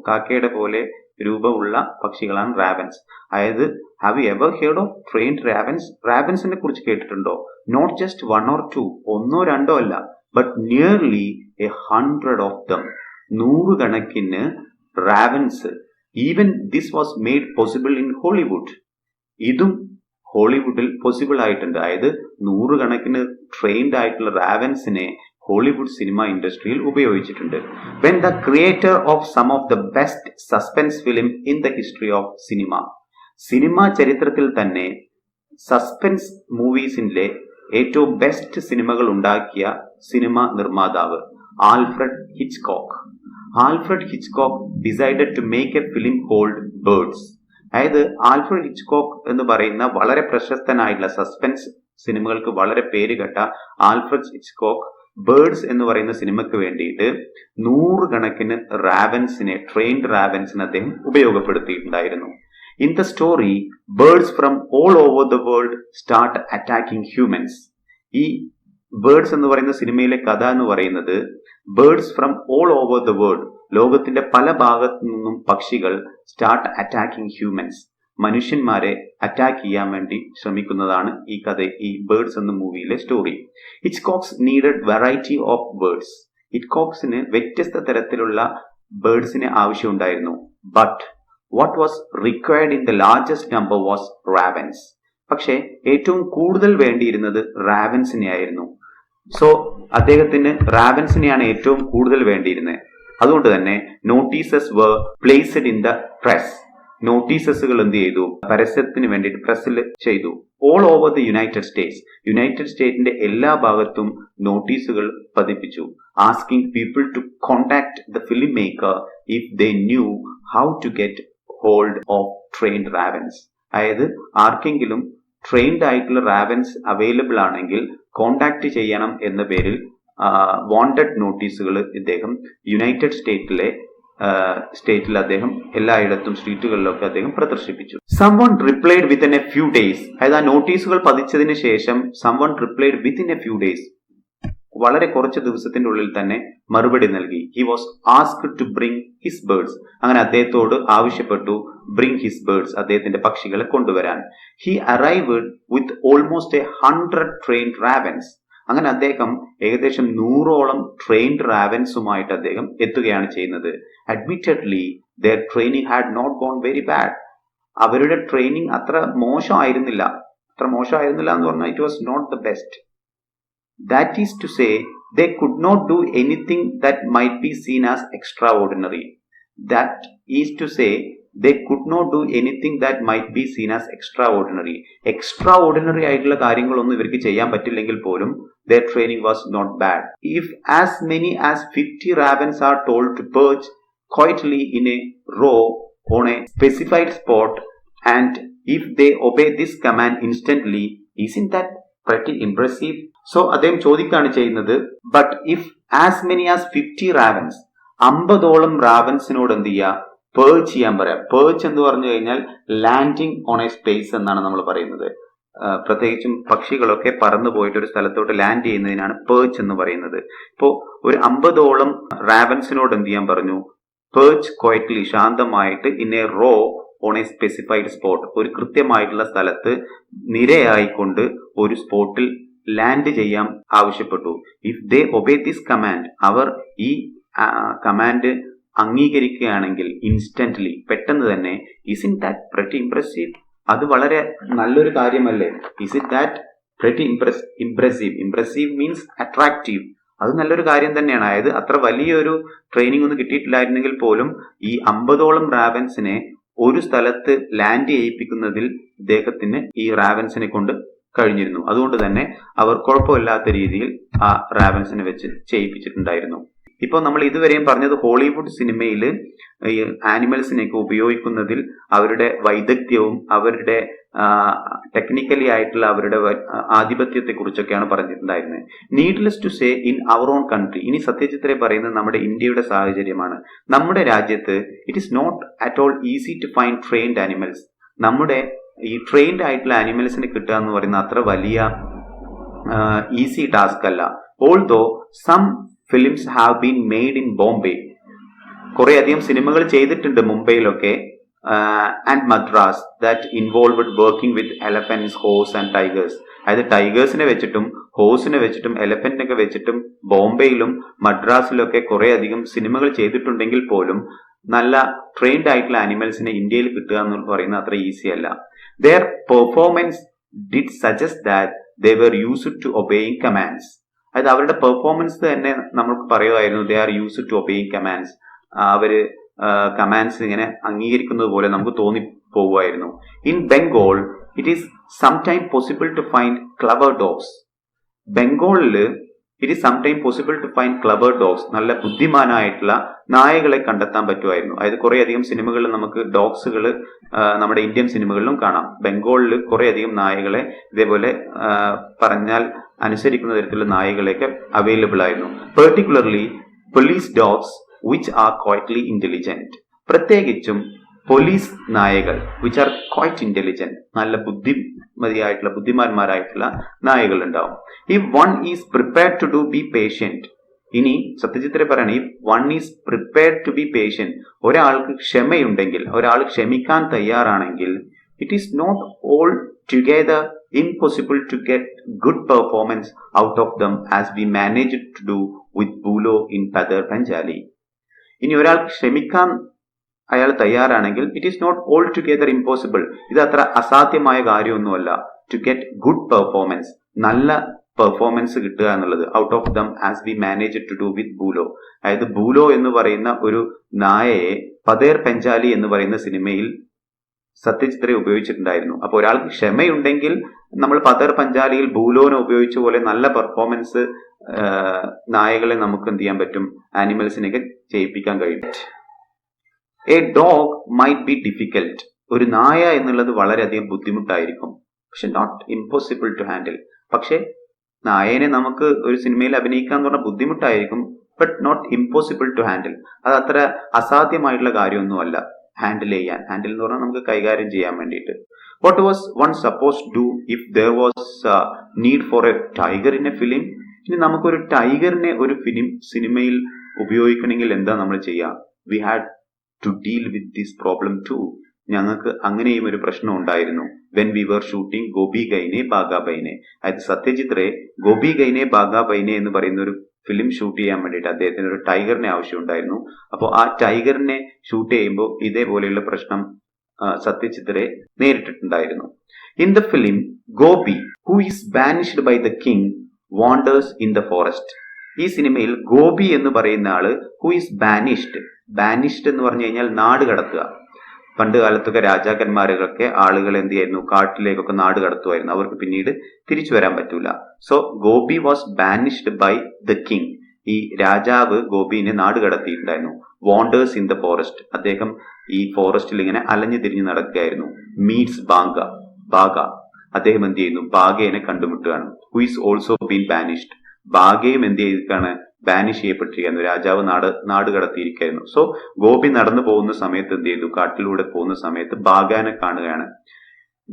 കാക്കയുടെ പോലെ രൂപമുള്ള പക്ഷികളാണ് റാവൻസ്. അതായത് have you ever heard of trained ravens? റാവൻസിനെ കുറിച്ച് കേട്ടിട്ടുണ്ടോ? നോട്ട് ജസ്റ്റ് 1 or 2, 1 or 2 അല്ല, ബട്ട് നിയർലി 100 of them, 100 കണക്കിന് ravens. Even this was made possible in Hollywood. ഇതും ഹോളിവുഡിൽ പോസിബിൾ ആയിട്ടുണ്ട്. അതായത് 100 കണക്കിന് ട്രെയിൻഡ് ആയിട്ടുള്ള റാവൻസിനെ ഹോളിവുഡ് സിനിമ ഇൻഡസ്ട്രിയിൽ ഉപയോഗിച്ചിട്ടുണ്ട്. When the creator of some of the best suspense film in the history of cinema, cinema ചരിത്രത്തിൽ തന്നെ സസ്പെൻസ് മൂവീസിന്റെ ഏറ്റവും ബെസ്റ്റ് സിനിമകൾ ഉണ്ടാക്കിയ സിനിമ നിർമ്മാതാവ് Alfred Hitchcock decided to make a film called birds. അതായത് ആൽഫ്രഡ് ഹിച്ച്കോക്ക് എന്ന് പറയുന്ന വളരെ പ്രശസ്തനായിട്ടുള്ള സസ്പെൻസ് സിനിമകൾക്ക് വളരെ പേരുകെട്ട ആൽഫ്രഡ് ഹിച്ച്കോക്ക് ബേർഡ്സ് എന്ന് പറയുന്ന സിനിമയ്ക്ക് വേണ്ടിയിട്ട് 100 കണക്കിന് റാവൻസിനെ, ട്രെയിൻഡ് റാവൻസിനെ അദ്ദേഹം ഉപയോഗപ്പെടുത്തിയിട്ടുണ്ടായിരുന്നു. In the story, birds from all over the world start attacking humans. ഈ ബേർഡ്സ് എന്ന് പറയുന്ന സിനിമയിലെ കഥ എന്ന് പറയുന്നത് birds from all over the world, ലോകത്തിന്റെ പല ഭാഗത്തു നിന്നും പക്ഷികൾ സ്റ്റാർട്ട് അറ്റാക്കിംഗ് ഹ്യൂമൻസ്, മനുഷ്യന്മാരെ അറ്റാക്ക് ചെയ്യാൻ വേണ്ടി ശ്രമിക്കുന്നതാണ് ഈ കഥ, ഈ ബേർഡ്സ് എന്ന മൂവിയിലെ story. Hitchcock's needed variety of birds. ഹിച്ച്കോക്സിന് വ്യത്യസ്ത തരത്തിലുള്ള ബേർഡ്സിന് ആവശ്യമുണ്ടായിരുന്നു. But what was required in the largest number was ravens. പക്ഷേ ഏറ്റവും കൂടുതൽ വേണ്ടിയിരുന്നത് റാവൻസിനെ ആയിരുന്നു. സോ അദ്ദേഹത്തിന് റാവൻസിനെയാണ് ഏറ്റവും കൂടുതൽ വേണ്ടിയിരുന്നത്. അതുകൊണ്ട് തന്നെ notices were placed in the press. നോട്ടീസസുകൾ എന്ത് ചെയ്തു? പരസ്യത്തിന് വേണ്ടിയിട്ട് പ്രസ്സിൽ ചെയ്തു. ഓൾ ഓവർ ദി യുണൈറ്റഡ് സ്റ്റേറ്റിന്റെ എല്ലാ ഭാഗത്തും നോട്ടീസുകൾ പതിപ്പിച്ചു. Asking people to contact the film maker if they knew how to get hold of trained ravens. അതായത് ആർക്കെങ്കിലും ട്രെയിൻഡ് ആയിട്ടുള്ള റാവൻസ് അവൈലബിൾ ആണെങ്കിൽ കോണ്ടാക്ട് ചെയ്യണം എന്ന പേരിൽ വാണ്ടഡ് നോട്ടീസുകൾ ഇദ്ദേഹം യുണൈറ്റഡ് സ്റ്റേറ്റിൽ അദ്ദേഹം എല്ലായിടത്തും സ്ട്രീറ്റുകളിലൊക്കെ അദ്ദേഹം പ്രദർശിപ്പിച്ചു. Someone replied within a few days. അതായത് ആ നോട്ടീസുകൾ പതിച്ചതിന് ശേഷം someone replied within a few days, വളരെ കുറച്ച് ദിവസത്തിന്റെ ഉള്ളിൽ തന്നെ മറുപടി നൽകി. He was asked to bring his birds. അങ്ങനെ അദ്ദേഹത്തോട് ആവശ്യപ്പെട്ടു ബ്രിങ് ഹിസ് ബേർഡ്സ്, അദ്ദേഹത്തിന്റെ പക്ഷികളെ കൊണ്ടുവരാൻ. He arrived with almost 100 trained ravens. അങ്ങനെ അദ്ദേഹം ഏകദേശം 100ഓളം ട്രെയിൻഡ് റാവൻസുമായിട്ട് അദ്ദേഹം എത്തുകയാണ് ചെയ്യുന്നത്. Admittedly their training had not gone very bad. അവരുടെ ട്രെയിനിങ് അത്ര മോശമായിരുന്നില്ല എന്ന് പറഞ്ഞാൽ it was not the best. That is to say, they could not do anything that might be seen as extraordinary. That is to say, they could not do anything that might be seen as extraordinary. Extraordinary ആയിട്ടുള്ള കാര്യങ്ങളൊന്നും ഇവർക്ക് ചെയ്യാൻ പറ്റില്ലെങ്കിൽ പോലും their training was not bad. If as many as 50 ravens are told to perch quietly in a row on a specified spot, and if they obey this command instantly, isn't that pretty impressive? So അദ്ദേഹം ചോദിക്കുകയാണ് ചെയ്യുന്നത്, but if as many as 50 ravens, 50ഓളം റാവൻസിനോട് എന്ത് ചെയ്യുക, perch ചെയ്യാൻ പറയാം. Perch എന്ന് പറഞ്ഞു കഴിഞ്ഞാൽ ലാൻഡിങ് ഓൺ എ സ്പേസ് എന്നാണ് നമ്മൾ പറയുന്നത്. പ്രത്യേകിച്ചും പക്ഷികളൊക്കെ പറന്നു പോയിട്ട് ഒരു സ്ഥലത്തോട്ട് ലാൻഡ് ചെയ്യുന്നതിനാണ് പേർച്ച് എന്ന് പറയുന്നത്. ഇപ്പോൾ ഒരു 50ഓളം റാവൻസിനോട് എന്ത് ചെയ്യാൻ പറഞ്ഞു, പേർച്ച് ക്വയറ്റ്ലി, ശാന്തമായിട്ട് in a row on a specified spot, ഒരു കൃത്യമായിട്ടുള്ള സ്ഥലത്ത് നിരയായിക്കൊണ്ട് ഒരു സ്പോട്ടിൽ ലാൻഡ് ചെയ്യാൻ ആവശ്യപ്പെട്ടു. If they obey this command, അവർ ഈ കമാൻഡ് അംഗീകരിക്കുകയാണെങ്കിൽ ഇൻസ്റ്റന്റ്ലി, പെട്ടെന്ന് തന്നെ, ഇസിൻ ദാറ്റ് പ്രെറ്റി ഇംപ്രസീവ്, അത് വളരെ നല്ലൊരു കാര്യമല്ലേ? Is it that pretty impressive? Impressive means attractive. അത് നല്ലൊരു കാര്യം തന്നെയാണ്. അതായത് അത്ര വലിയൊരു ട്രെയിനിങ് ഒന്നും കിട്ടിയിട്ടില്ലായിരുന്നെങ്കിൽ പോലും ഈ 50ഓളം റാവൻസിനെ ഒരു സ്ഥലത്ത് ലാൻഡ് ചെയ്യിപ്പിക്കുന്നതിൽ ഇദ്ദേഹത്തിന് ഈ റാവൻസിനെ കൊണ്ട് കഴിഞ്ഞിരുന്നു. അതുകൊണ്ട് തന്നെ അവർ കുഴപ്പമില്ലാത്ത രീതിയിൽ ആ റാവൻസിനെ വെച്ച് ചെയ്യിപ്പിച്ചിട്ടുണ്ടായിരുന്നു. ഇപ്പോൾ നമ്മൾ ഇതുവരെയും പറഞ്ഞത് ഹോളിവുഡ് സിനിമയിൽ ഈ ആനിമൽസിനെയൊക്കെ ഉപയോഗിക്കുന്നതിൽ അവരുടെ വൈദഗ്ധ്യവും അവരുടെ ടെക്നിക്കലി ആയിട്ടുള്ള അവരുടെ ആധിപത്യത്തെ കുറിച്ചൊക്കെയാണ് പറഞ്ഞിട്ടുണ്ടായിരുന്നത്. Needless to say in our own country, ഇനി സത്യജിത്തിനെ പറയുന്നത് നമ്മുടെ ഇന്ത്യയുടെ സാഹചര്യമാണ്. നമ്മുടെ രാജ്യത്ത് it is not at all easy to find trained animals. നമ്മുടെ ഈ ട്രെയിൻഡ് ആയിട്ടുള്ള ആനിമൽസിനെ കിട്ടുക എന്ന് പറയുന്നത് അത്ര വലിയ ഈസി ടാസ്ക് അല്ല. Although some films have been made in Bombay, കുറെ അധികം സിനിമകൾ ചെയ്തിട്ടുണ്ട് മുംബൈയിലൊക്കെ, and Madras, that involved working with elephants, horse and tigers. അതായത് ടൈഗേഴ്സിനെ വെച്ചിട്ടും ഹോഴ്സിനെ വെച്ചിട്ടും എലഫന്റിനൊക്കെ വെച്ചിട്ടും ബോംബെയിലും മദ്രാസിലൊക്കെ കുറെ അധികം സിനിമകൾ ചെയ്തിട്ടുണ്ടെങ്കിൽ പോലും നല്ല ട്രെയിൻഡ് ആയിട്ടുള്ള ആനിമൽസിനെ ഇന്ത്യയിൽ കിട്ടുക എന്ന് പറയുന്നത് അത്ര ഈസി അല്ല. Their performance did suggest that they were used to obeying commands. അതായത് അവരുടെ പെർഫോമൻസ് തന്നെ നമുക്ക് പറയുമായിരുന്നു, they are used to obeying commands. അവര് കമാൻഡ്സ് ഇങ്ങനെ അംഗീകരിക്കുന്നത് പോലെ നമുക്ക് തോന്നിപ്പോവുമായിരുന്നു. In Bengal it is sometime possible to find clever dogs. ബംഗാളില് it is sometime possible to find clever dogs, നല്ല ബുദ്ധിമാനായിട്ടുള്ള നായകളെ കണ്ടെത്താൻ പറ്റുമായിരുന്നു. അതായത് കുറെ അധികം സിനിമകളിൽ നമുക്ക് ഡോഗ്സുകൾ നമ്മുടെ ഇന്ത്യൻ സിനിമകളിലും കാണാം. ബംഗാളിൽ കുറെ അധികം നായകളെ ഇതേപോലെ പറഞ്ഞാൽ അനുസരിക്കുന്ന തരത്തിലുള്ള നായകളെയൊക്കെ അവൈലബിൾ ആയിരുന്നു. Particularly police dogs which are quietly intelligent. പ്രത്യേകിച്ചും പോലീസ് നായകൾ വിച്ച് ആർ ക്വൈറ്റ് ഇന്റലിജന്റ്, നല്ല ബുദ്ധിമാന്മാരായിട്ടുള്ള നായകൾ ഉണ്ടാവും. If one is prepared to do be patient, ഇനി സത്യജിത്തിനെ പറയണം, if one is prepared to be patient, ഒരാൾക്ക് ക്ഷമയുണ്ടെങ്കിൽ, ഒരാൾ ക്ഷമിക്കാൻ തയ്യാറാണെങ്കിൽ, it is not all together impossible to get good performance out of them as we managed to do with Bulo in Padar Panjali. ഇനി ഒരാൾ ക്ഷമിക്കാൻ അയാൾ തയ്യാറാണെങ്കിൽ it is not all together impossible, ഇത് അത്ര അസാധ്യമായ കാര്യമൊന്നുമല്ല. ടു ഗെറ്റ് ഗുഡ് പെർഫോമൻസ്, നല്ല പെർഫോമൻസ് കിട്ടുക എന്നുള്ളത്, out of them as we manage to do with Bulo. അതായത് ബൂലോ എന്ന് പറയുന്ന ഒരു നായയെ പതേർ പഞ്ചാലി എന്ന് പറയുന്ന സിനിമയിൽ സത്യജിത്ത് ഉപയോഗിച്ചിട്ടുണ്ടായിരുന്നു. അപ്പൊ ഒരാൾക്ക് ക്ഷമയുണ്ടെങ്കിൽ നമ്മൾ പതർ പഞ്ചാലിയിൽ ബൂലോനെ ഉപയോഗിച്ച പോലെ നല്ല പെർഫോമൻസ് നായകളെ നമുക്ക് എന്ത് ചെയ്യാൻ പറ്റും, ആനിമൽസിനെയൊക്കെ ചെയ്യിപ്പിക്കാൻ കഴിയും. A dog might be difficult, ഒരു നായ എന്നുള്ളത് വളരെയധികം ബുദ്ധിമുട്ടായിരിക്കും, പക്ഷെ നോട്ട് ഇമ്പോസിബിൾ ടു ഹാൻഡിൽ. പക്ഷെ നായനെ നമുക്ക് ഒരു സിനിമയിൽ അഭിനയിക്കാൻ എന്ന് പറഞ്ഞാൽ ബുദ്ധിമുട്ടായിരിക്കും, but not impossible to handle. അത് അത്ര അസാധ്യമായിട്ടുള്ള കാര്യമൊന്നുമല്ല ഹാൻഡിൽ എന്ന് പറഞ്ഞാൽ നമുക്ക് കൈകാര്യം ചെയ്യാൻ വേണ്ടിയിട്ട്. What was one suppose do if there was need for a tiger in a film? ഇനി നമുക്കൊരു ടൈഗറിനെ ഒരു സിനിമയിൽ ഉപയോഗിക്കണമെങ്കിൽ എന്താ നമ്മൾ ചെയ്യുക? We had to deal with this problem too. ഞങ്ങൾക്ക് അങ്ങനെയും ഒരു പ്രശ്നം ഉണ്ടായിരുന്നു. When we were shooting Goopy Gyne Bagha Byne, അതായത് സത്യജിത് റേ ഗോപി ഗൈനെ ബാഗ ബൈനെ എന്ന് പറയുന്ന ഒരു ഫിലിം ഷൂട്ട് ചെയ്യാൻ വേണ്ടിയിട്ട് അദ്ദേഹത്തിന് ഒരു ടൈഗറിനെ ആവശ്യമുണ്ടായിരുന്നു. അപ്പോൾ ആ ടൈഗറിനെ ഷൂട്ട് ചെയ്യുമ്പോൾ ഇതേപോലെയുള്ള പ്രശ്നം സത്യജിത് റേ നേരിട്ടിട്ടുണ്ടായിരുന്നു. In the film Goopy who is banished by the king wanders in the forest. ഈ സിനിമയിൽ ഗോപി എന്ന് പറയുന്ന ആള് ഹു ഈസ് ബാനിഷ്ഡ് എന്ന് പറഞ്ഞു കഴിഞ്ഞാൽ നാട് കടത്തുക. പണ്ട് കാലത്തൊക്കെ രാജാക്കന്മാരൊക്കെ ആളുകൾ എന്ത് ചെയ്യായിരുന്നു? കാട്ടിലേക്കൊക്കെ നാട് കടത്തുമായിരുന്നു. അവർക്ക് പിന്നീട് തിരിച്ചു വരാൻ പറ്റൂല. So Gopi was banished by the king. ഈ രാജാവ് ഗോപിനെ നാട് കടത്തിയിട്ടുണ്ടായിരുന്നു. വാണ്ടേഴ്സ് ഇൻ ദ ഫോറസ്റ്റ്, അദ്ദേഹം ഈ ഫോറസ്റ്റിൽ ഇങ്ങനെ അലഞ്ഞു തിരിഞ്ഞു നടക്കുകയായിരുന്നു. മീറ്റ്സ് ബാഗ, അദ്ദേഹം എന്ത് ചെയ്യുന്നു? ബാഗേനെ കണ്ടുമുട്ടുകയാണ്. Who is also been banished. ബാഗയും എന്ത് ചെയ്തിട്ടാണ്? ബാനിഷ് ചെയ്യപ്പെട്ടിരിക്കുന്നു. രാജാവ് നാട് കടത്തിയിരിക്കുന്നു. സോ ഗോപി നടന്നു പോകുന്ന സമയത്ത് എന്ത് ചെയ്തു? കാട്ടിലൂടെ പോകുന്ന സമയത്ത് ബാഗാനെ കാണുകയാണ്.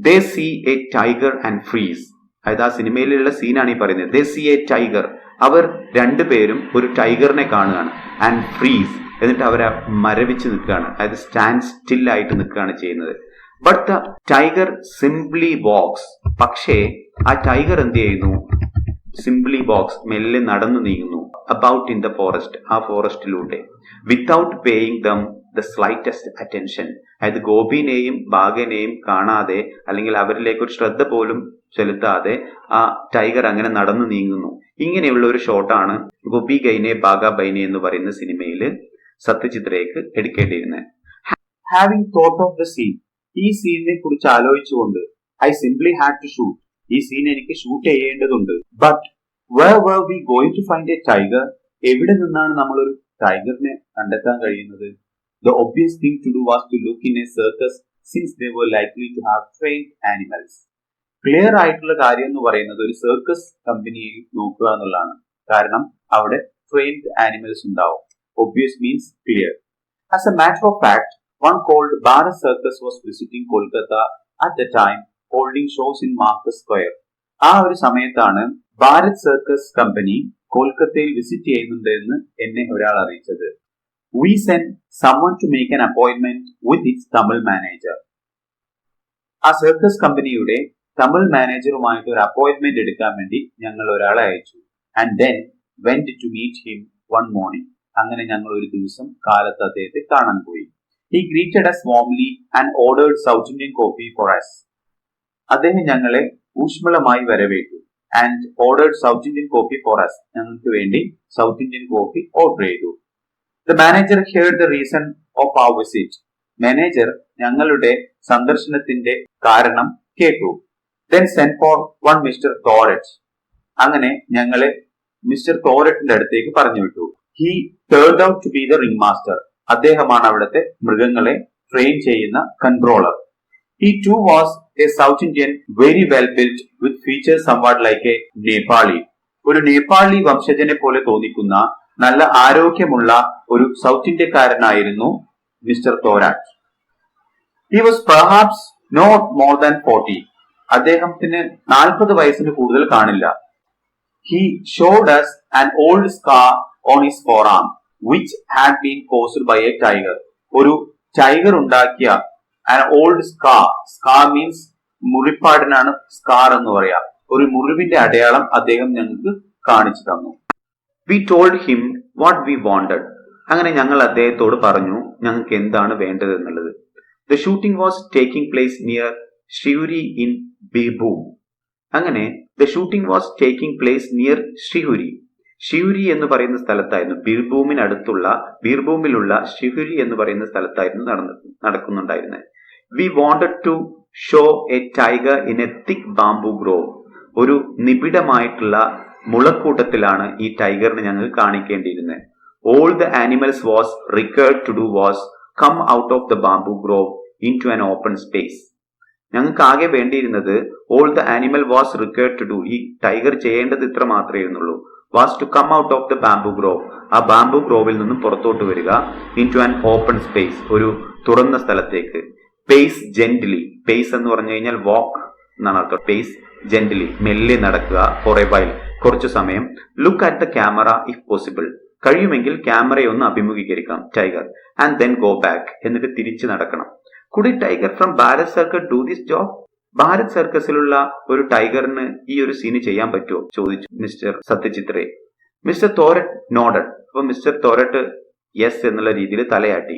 They see a tiger and freeze. അതായത് ആ സിനിമയിലുള്ള സീനാണ് ഈ പറയുന്നത്. ദേ സീ എ ടൈഗർ, അവർ രണ്ടുപേരും ഒരു ടൈഗറിനെ കാണുകയാണ്. ആൻഡ് ഫ്രീസ്, എന്നിട്ട് അവരെ മരവിച്ച് നിൽക്കുകയാണ്. അതായത് സ്റ്റാൻഡ് സ്റ്റിൽ ആയിട്ട് നിൽക്കുകയാണ് ചെയ്യുന്നത്. But the tiger simply walks. പക്ഷേ ആ ടൈഗർ എന്ത് ചെയ്യുന്നു? സിംപ്ലി വാക്സ്, മെല്ലെ നടന്നു നീങ്ങുന്നു. അബൌട്ട് ഇൻ ദ ഫോറസ്റ്റ്, ആ ഫോറസ്റ്റിലൂടെ. Without paying them the slightest attention. അതായത് ഗോപിനെയും ബാഗനെയും കാണാതെ അല്ലെങ്കിൽ അവരിലേക്ക് ഒരു ശ്രദ്ധ പോലും ചെലുത്താതെ ആ ടൈഗർ അങ്ങനെ നടന്നു നീങ്ങുന്നു. ഇങ്ങനെയുള്ള ഒരു ഷോട്ടാണ് ഗോപി ഗൈനെ ബാഗ ബൈനെ എന്ന് പറയുന്ന സിനിമയിൽ സത്യജിത് റേക്ക് എടുക്കേണ്ടിയിരുന്നത്. Having thought of the scene, ഈ സീനിനെ കുറിച്ച് ആലോചിച്ചുകൊണ്ട് I simply had to shoot, ഈ സീൻ എനിക്ക് ഷൂട്ട് ചെയ്യേണ്ടതുണ്ട്. But where were we going to find a tiger? എവിടെ നിന്നാണ് നമ്മൾ ഒരു ടൈഗറിനെ കണ്ടെത്താൻ കഴിയുന്നത്? The obvious thing to do was to look in a circus since they were likely to have trained animals. Clear ആയിട്ടുള്ള കാര്യം എന്ന് പറയുന്നത് ഒരു സർക്കസ് കമ്പനിയെ നോക്കുക എന്നുള്ളതാണ്. കാരണം അവിടെ ട്രെയിൻഡ് ആനിമൽസ് ഉണ്ടാവും. Obvious means clear. As a matter of fact, one called Bharat Circus was visiting Kolkata at the time, holding shows in Marcus Square. ആ ഒരു സമയത്താണ് ഭാരത് സർക്കസ് കമ്പനി കൊൽക്കത്തയിൽ വിസിറ്റ് ചെയ്യുന്നുണ്ട് എന്ന് എന്നെ ഒരാൾ അറിയിച്ചത്. We sent someone to make an appointment with its Tamil manager. ആ സർക്കസ് കമ്പനിയുടെ തമിഴ് മാനേജറുമായിട്ട് ഒരു അപ്പോയിന്റ്മെന്റ് എടുക്കാൻ വേണ്ടി ഞങ്ങൾ ഒരാളെ അയച്ചു. And then went to meet him one morning. അങ്ങനെ ഞങ്ങൾ ഒരു ദിവസം കാലത്ത് അദ്ദേഹത്തെ കാണാൻ പോയി. He greeted us warmly and ordered South Indian coffee for us. അദ്ദേഹം ഞങ്ങളെ ഊഷ്മളമായി വരവേറ്റു. And ordered South Indian coffee for us, ഞങ്ങൾക്ക് വേണ്ടി സൗത്ത് ഇന്ത്യൻ കോഫി ഓർഡർ ചെയ്തു. The manager heard the reason of our visit. Manager ഞങ്ങളുടെ സന്ദർശനത്തിന്റെ കാരണം കേട്ടു. Then send for one mister Thorat. അങ്ങനെ ഞങ്ങളെ മിസ്റ്റർ തോരറ്റിന്റെ അടുത്തേക്ക് പറഞ്ഞു വിട്ടു. He turned out to be the ring master. അദ്ദേഹമാണ് അവിടുത്തെ മൃഗങ്ങളെ ട്രെയിൻ ചെയ്യുന്ന controller. He too was a South Indian, very well built, with features somewhat like a Nepali. ഒരു നേപ്പാളി വംശജനെ പോലെ തോന്നിക്കുന്ന നല്ല ആരോഗ്യമുള്ള ഒരു സൗത്ത് ഇന്ത്യക്കാരനായിരുന്നു mister Thorat. He was perhaps not more than 40. അദ്ദേഹത്തിന് 40 വയസ്സിന് കൂടുതൽ കാണില്ല. He showed us an old scar on his forearm, which had been caused by a tiger. ഒരു ടൈഗർ ഉണ്ടാക്കിയ an old scar. Scar means മുറിപ്പാടിനാണ് സ്കാർ എന്ന് പറയാ. ഒരു മുറിവിന്റെ അടയാളം അദ്ദേഹം ഞങ്ങൾക്ക് കാണിച്ചു തന്നു. We told him what we wanted. അങ്ങനെ ഞങ്ങൾ അദ്ദേഹത്തോട് പറഞ്ഞു ഞങ്ങൾക്ക് എന്താണ് വേണ്ടത് എന്നുള്ളത്. The shooting was taking place near Srihuri in Birbhum. അങ്ങനെ the shooting was taking place near Srihuri. ഷിഹുരി എന്ന് പറയുന്ന സ്ഥലത്തായിരുന്നു, ബീർഭൂമിലുള്ള ഷിഹുരി എന്ന് പറയുന്ന സ്ഥലത്തായിരുന്നു നടക്കുന്നുണ്ടായിരുന്നത്. We wanted to show a tiger in a thick bamboo grove. ഒരു നിബിഡമായിട്ടുള്ള മുളക്കൂട്ടത്തിലാണ് ഈ ടൈഗറിനെ ഞങ്ങൾ കാണിക്കേണ്ടിയിരുന്നത്. All the animals was required to do was come out of the bamboo grove into an open space. ഞങ്ങൾക്ക് ആകെ വേണ്ടിയിരുന്നത് all the animal was required to do, ഈ tiger ചെയ്യേണ്ടത് ഇത്ര മാത്രമേ ഇരുന്നുള്ളൂ, was to come out of the bamboo grove. ആ bamboo ഗ്രോവിൽ നിന്നും പുറത്തോട്ട് വരിക, into an open space, ഒരു തുറന്ന സ്ഥലത്തേക്ക്. പേസ് ജെന്റിലി, പേസ് എന്ന് പറഞ്ഞു കഴിഞ്ഞാൽ വാക്ക് എന്നാണ് അർത്ഥം. പേസ് ജെന്റിലി, മെല്ലെ നടക്കുക. ഫോർ എ വൈൽ, കുറച്ചു സമയം. Look at the camera if possible. കഴിയുമെങ്കിൽ ക്യാമറയെ ഒന്ന് അഭിമുഖീകരിക്കാം tiger. And then go back. എന്നിട്ട് തിരിച്ചു നടക്കണം. Could tiger from Bharat circus do this job? Bharat സർക്കസിലുള്ള ഒരു ടൈഗറിന് ഈ ഒരു സീന് ചെയ്യാൻ പറ്റുമോ? ചോദിച്ചു mister Satyajit Ray. Mister Thorat nodded. അപ്പൊ മിസ്റ്റർ തോരറ്റ് യെസ് എന്നുള്ള രീതിയിൽ തലയാട്ടി.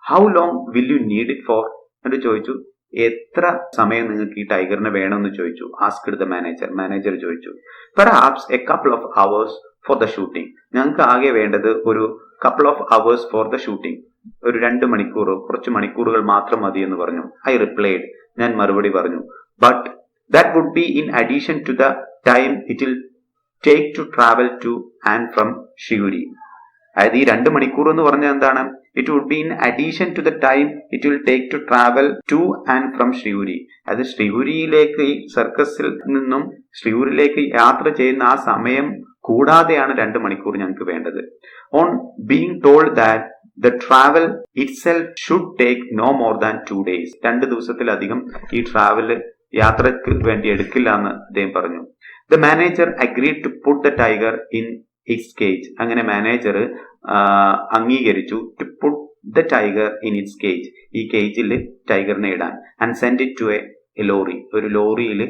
How long will you need it for? എന്നിട്ട് ചോദിച്ചു എത്ര സമയം നിങ്ങൾക്ക് ഈ ടൈഗറിനെ വേണമെന്ന് ചോദിച്ചു. Asked the manager. മാനേജർ ചോദിച്ചു perhaps a couple of hours for the shooting. ഞങ്ങൾക്ക് ആകെ വേണ്ടത് ഒരു couple of hours for the shooting. ഒരു 2 മണിക്കൂർ, കുറച്ച് മണിക്കൂറുകൾ മാത്രം മതി എന്ന് പറഞ്ഞു. I replied. ഞാൻ മറുപടി പറഞ്ഞു. But that would be in addition to the time it will take to travel to and from Siliguri. അതായത് ഈ 2 മണിക്കൂർ എന്ന് പറഞ്ഞാൽ എന്താണ്? It would be in addition to the time it will take to travel to and from Siliguri. അത് ശ്രീഗുരിയിലേക്ക്, ഈ സർക്കസിൽ നിന്നും ശ്രീഗുരിയിലേക്ക് യാത്ര ചെയ്യുന്ന ആ സമയം കൂടാതെയാണ് 2 മണിക്കൂർ ഞങ്ങൾക്ക് വേണ്ടത്. On being told that the travel itself should take no more than 2 days. 2 ദിവസത്തിലധികം ഈ ട്രാവല് യാത്രക്ക് വേണ്ടി എടുക്കില്ല എന്ന് അദ്ദേഹം പറഞ്ഞു. The manager agreed to put the tiger in its cage. അങ്ങനെ മാനേജർ അംഗീകരിച്ചു. To put the tiger in its cage. ഈ കേജിൽ ടൈഗറിനെ ഇടാൻ. And send it to a lorry. ഒരു ലോറിയിൽ